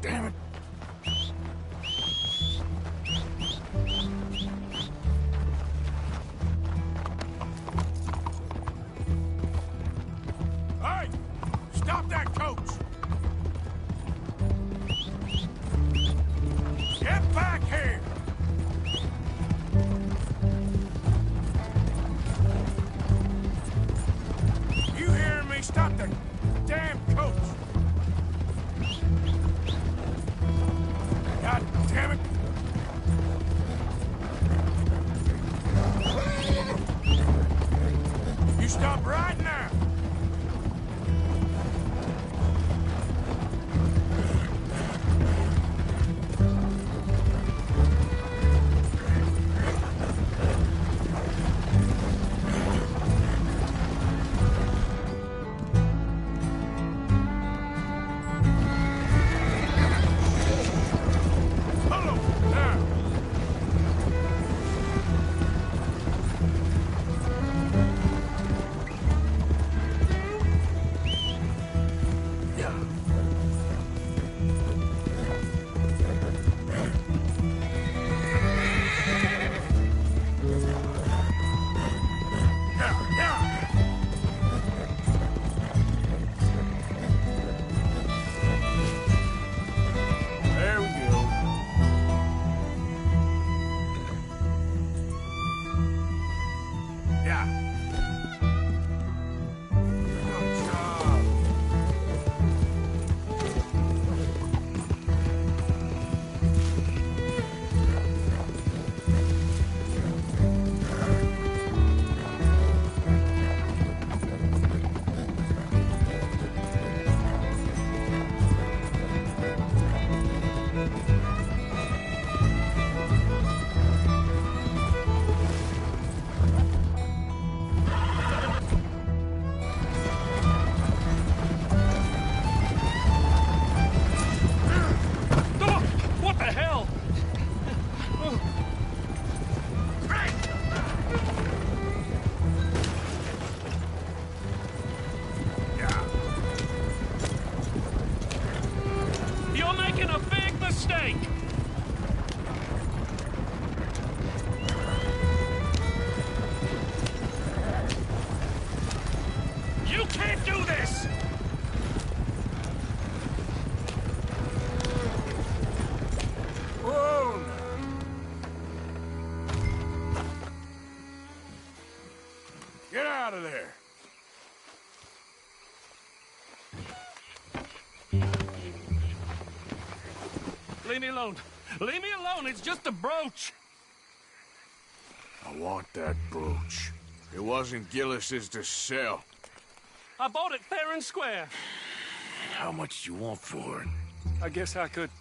Damn it. Hey! Stop that coach! Get back here! You hearing me? Stop the damn coach! God damn it! You stop right now! out of there. Leave me alone. Leave me alone. It's just a brooch. I want that brooch. It wasn't Gillis's to sell. I bought it fair and square. How much do you want for it? I guess I could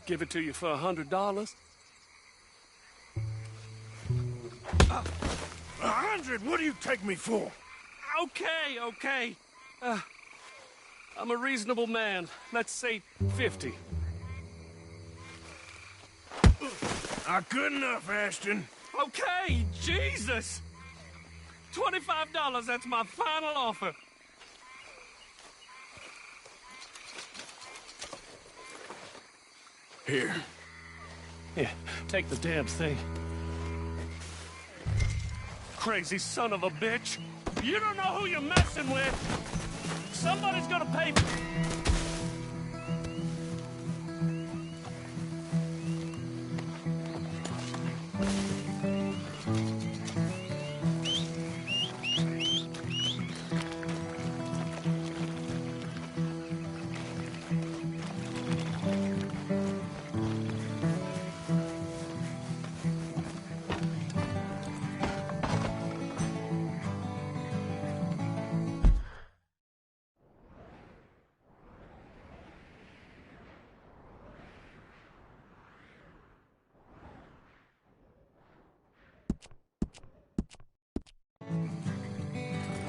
give it to you for $100. 100? What do you take me for? Okay, okay. I'm a reasonable man. Let's say 50. Not good enough, Ashton. Okay, Jesus! $25, that's my final offer. Here. Here, take the damn thing. Crazy son of a bitch. You don't know who you're messing with. Somebody's gonna pay for it.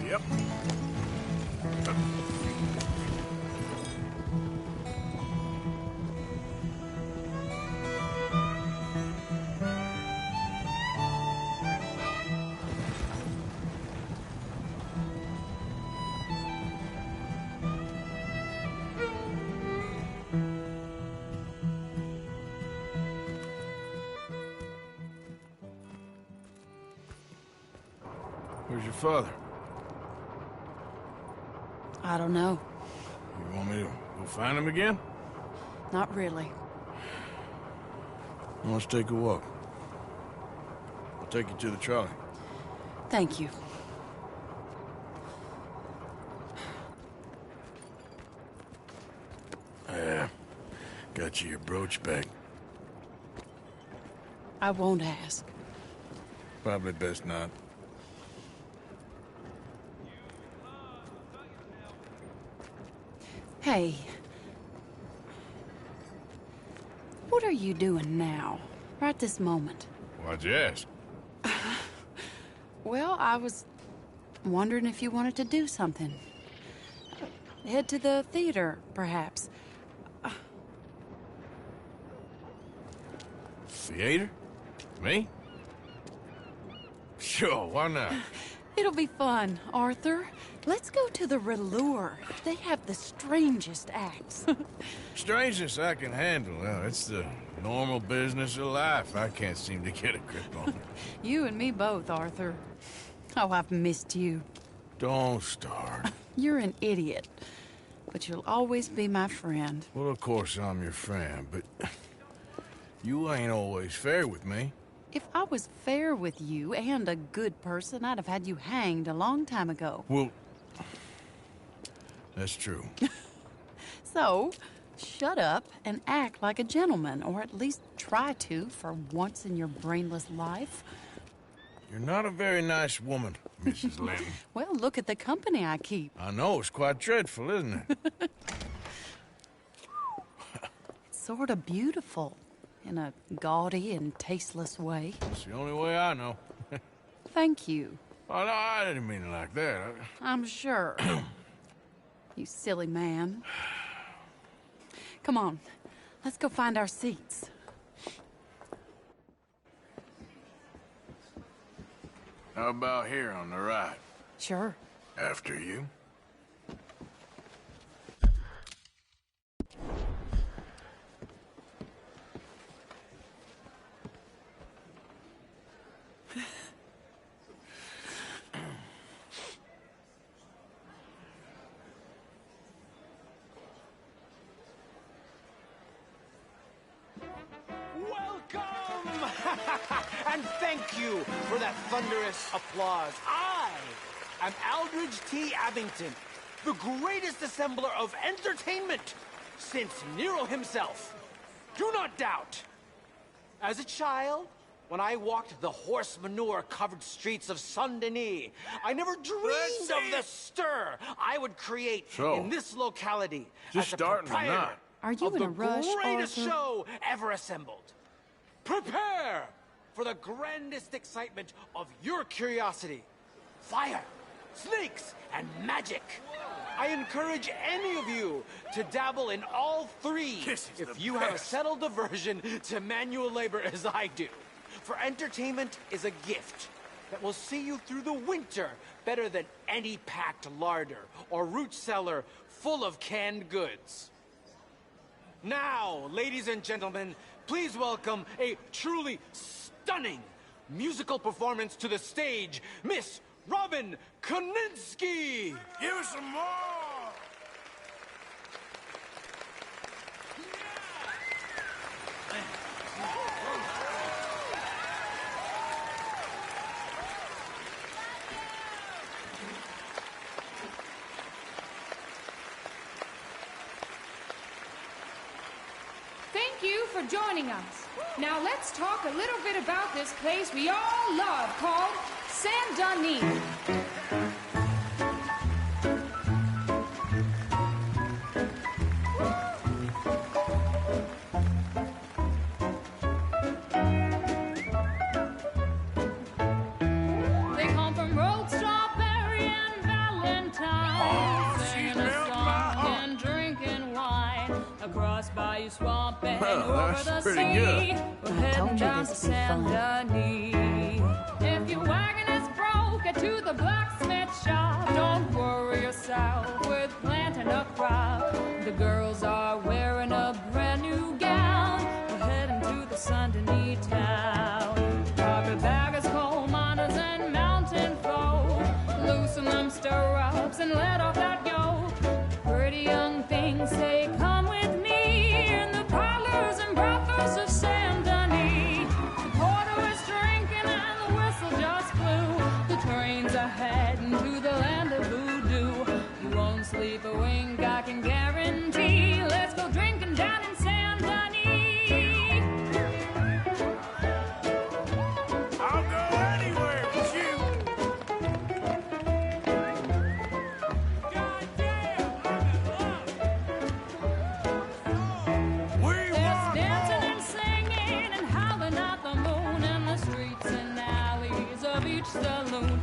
Yep. Where's your father? I don't know. You want me to go find him again? Not really. Let's take a walk. I'll take you to the trolley. Thank you. Got you your brooch back. I won't ask. Probably best not. Hey. What are you doing now? Right this moment? Why'd you ask? Well, I was wondering if you wanted to do something. Head to the theater, perhaps. Theater? Me? Sure, why not? It'll be fun, Arthur. Let's go to the Relure. They have the strangest acts. Strangeness I can handle. Well, it's the normal business of life. I can't seem to get a grip on it. You and me both, Arthur. Oh, I've missed you. Don't start. You're an idiot. But you'll always be my friend. Well, of course I'm your friend, but you ain't always fair with me. If I was fair with you and a good person, I'd have had you hanged a long time ago. Well, that's true. So, shut up and act like a gentleman, or at least try to for once in your brainless life. You're not a very nice woman, Mrs. Lynn. Well, look at the company I keep. I know, it's quite dreadful, isn't it? It's sort of beautiful, in a gaudy and tasteless way. It's the only way I know. Thank you. Oh, no, I didn't mean it like that. I'm sure. You silly man. Come on, let's go find our seats. How about here on the right? Sure. After you. And thank you for that thunderous applause. I am Aldridge T. Abington, the greatest assembler of entertainment since Nero himself. Do not doubt. As a child, when I walked the horse manure-covered streets of Saint-Denis, I never dreamed of the stir I would create in this locality just as the starting the proprietor night. Are you of in the a rush, greatest Arthur? show ever assembled. Prepare for the grandest excitement of your curiosity. Fire, snakes, and magic. I encourage any of you to dabble in all three if you have a settled aversion to manual labor as I do. For entertainment is a gift that will see you through the winter better than any packed larder or root cellar full of canned goods. Now, ladies and gentlemen, please welcome a truly stunning musical performance to the stage, Miss Robin Koninsky! Give us some more! Thank you for joining us. Now let's talk a little bit about this place we all love called Saint-Denis. They come from rolled strawberry and valentine, singing a song and drinking wine across Bayou Swamp and over the pretty sea. good. We're heading down to Saint-Denis. If your wagon is broke, get to the blacksmith shop. Don't worry yourself with planting a crop. The girls are wearing a brand new gown. We're heading to the Saint-Denis town. Carpetbaggers, coal miners, and mountain folk, loosen them stirrups and let off that yoke. Pretty young things say, come with me in the parlors and brothels of Saint-Denis. The porter is drinking and the whistle just blew. The trains are heading to the land of voodoo. You won't sleep a wink, I can guarantee. Let's go drinking down in Saint-Denis. I'll go anywhere with you! There's dancing and singing and howling at the moon in the streets and alleys of each saloon.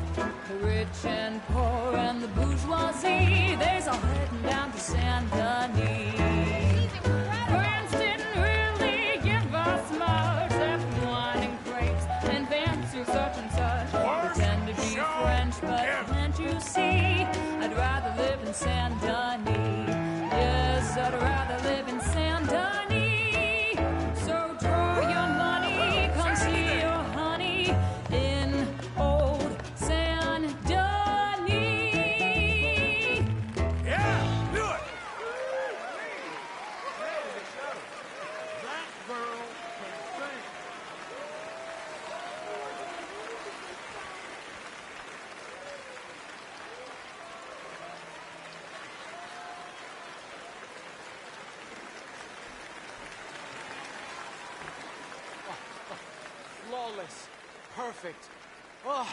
The rich and poor and the bourgeoisie, they's all heading down to Saint-Denis. France didn't really give us much, except wine and grapes and fancy such and such. Pretend to be French, but can't you see? I'd rather live in Saint-Denis. Yes, I'd rather live in Saint-Denis. So draw your money, come see your honey in old Saint-Denis. Yeah, do it! That girl can sing. Flawless. Perfect. Oh,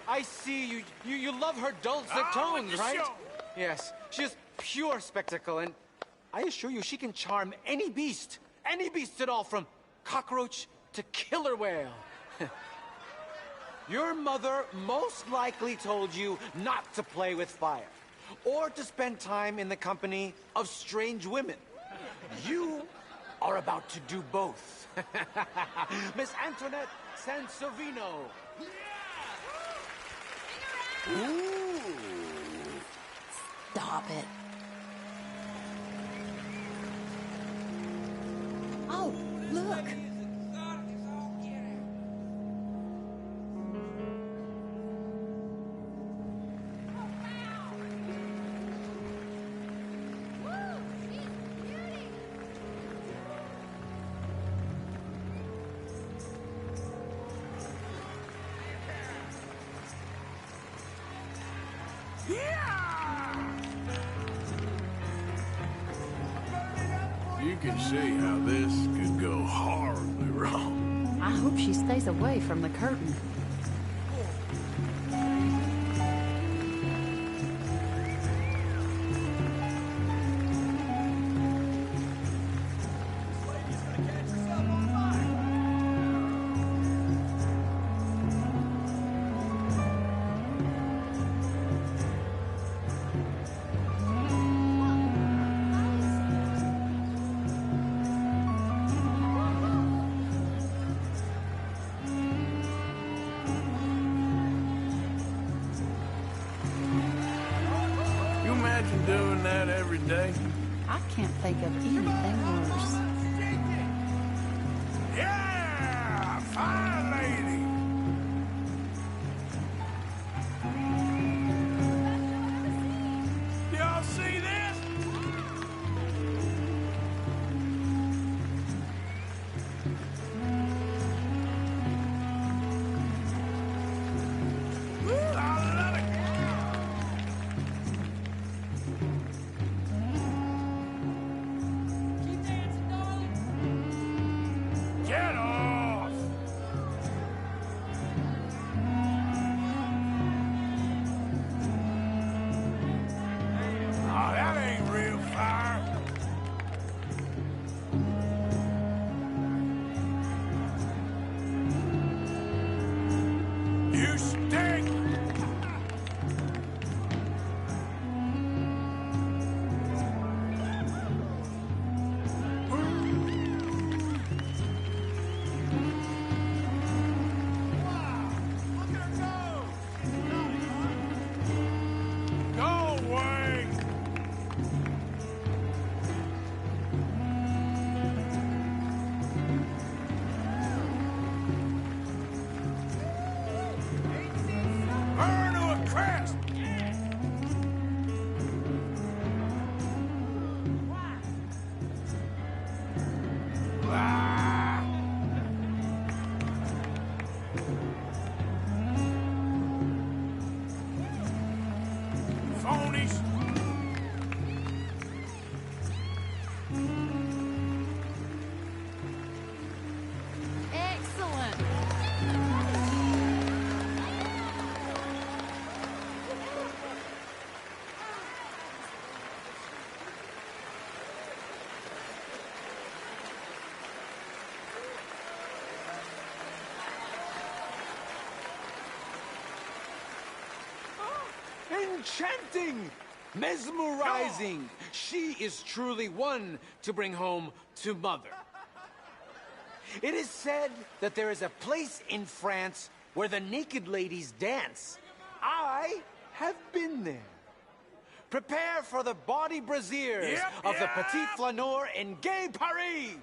I see you. You love her dulcet On with tones, the right? show. Yes. She is pure spectacle, and I assure you she can charm any beast at all, from cockroach to killer whale. Your mother most likely told you not to play with fire, or to spend time in the company of strange women. You are about to do both. Miss Antoinette Sansovino. Ooh. Stop it. Oh, look. You can see how this could go horribly wrong. I hope she stays away from the curtain. You imagine doing that every day? I can't think of anything worse. Yeah! Fine lady! Y'all see this? I love it! Get off! Oh, that ain't real fire. You stink! Go away! Burn to a crisp! Ah! Phonies! Excellent. Enchanting! Mesmerizing! She is truly one to bring home to mother. It is said that there is a place in France where the naked ladies dance. I have been there. Prepare for the body brasiers of the Petit Flaneur in Gay Paris!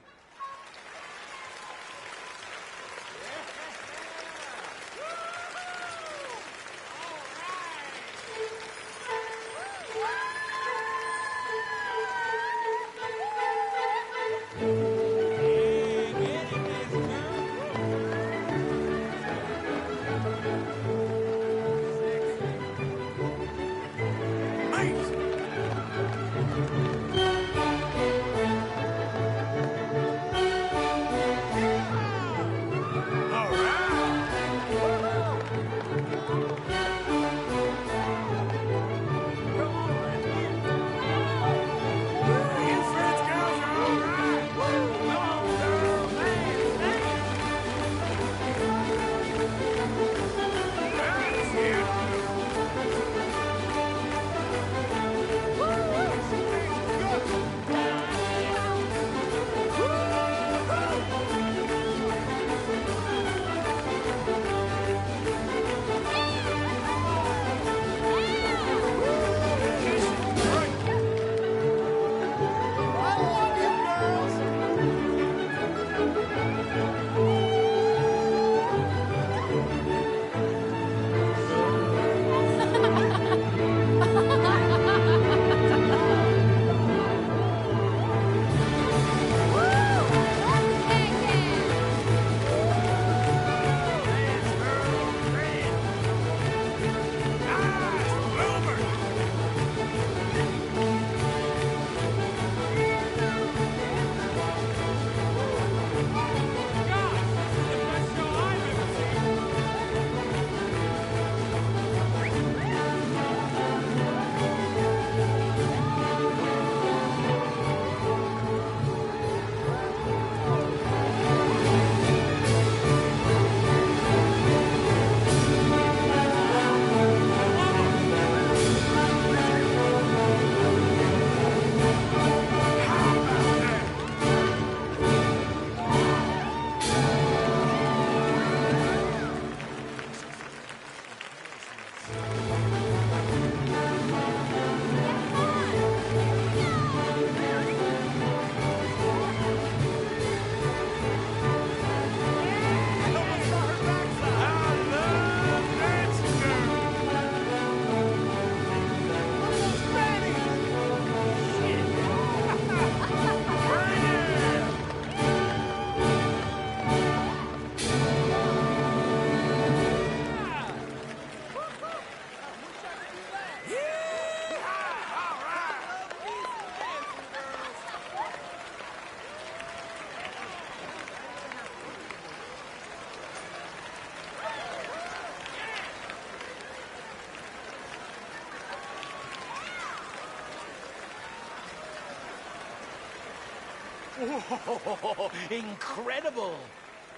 Oh, incredible!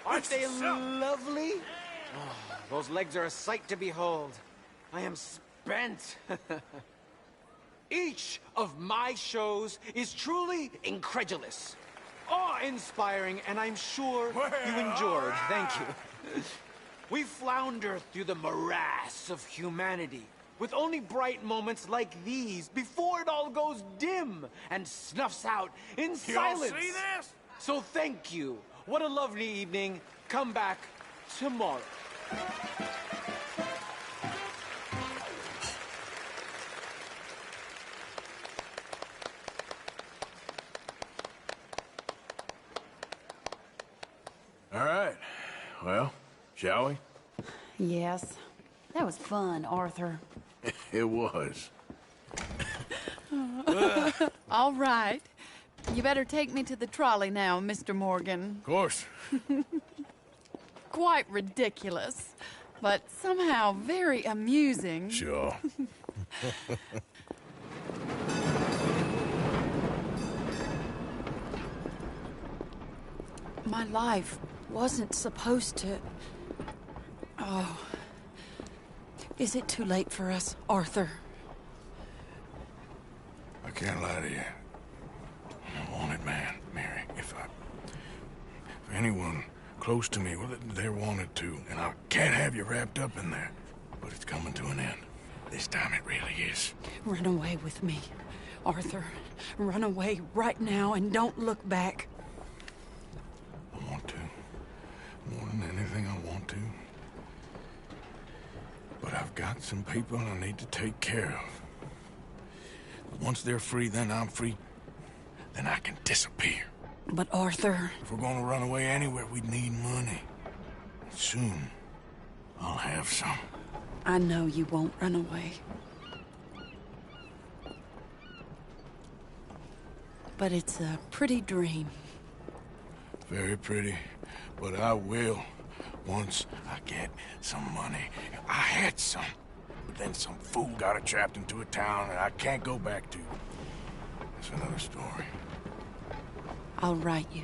Aren't they lovely? Oh, those legs are a sight to behold. I am spent. Each of my shows is truly incredulous, awe-inspiring, and I'm sure you enjoyed. Thank you. We flounder through the morass of humanity, with only bright moments like these before it all goes dim and snuffs out in silence. See this? So thank you. What a lovely evening. Come back tomorrow. All right. Well, shall we? Yes. That was fun, Arthur. It was. All right. You better take me to the trolley now, Mr. Morgan. Of course. Quite ridiculous, but somehow very amusing. Sure. My life wasn't supposed to... Oh. Is it too late for us, Arthur? I can't lie to you. I'm a wanted man, Mary. If anyone close to me, well, they're wanted to, and I can't have you wrapped up in there. But it's coming to an end. This time it really is. Run away with me, Arthur. Run away right now and don't look back. I want to. More than anything, I want to. But I've got some people I need to take care of. Once they're free, then I'm free. Then I can disappear. But Arthur... If we're gonna run away anywhere, we need money. Soon, I'll have some. I know you won't run away. But it's a pretty dream. Very pretty, but I will once I get some money. I had some, but then some fool got it trapped into a town that I can't go back to. That's another story. I'll write you.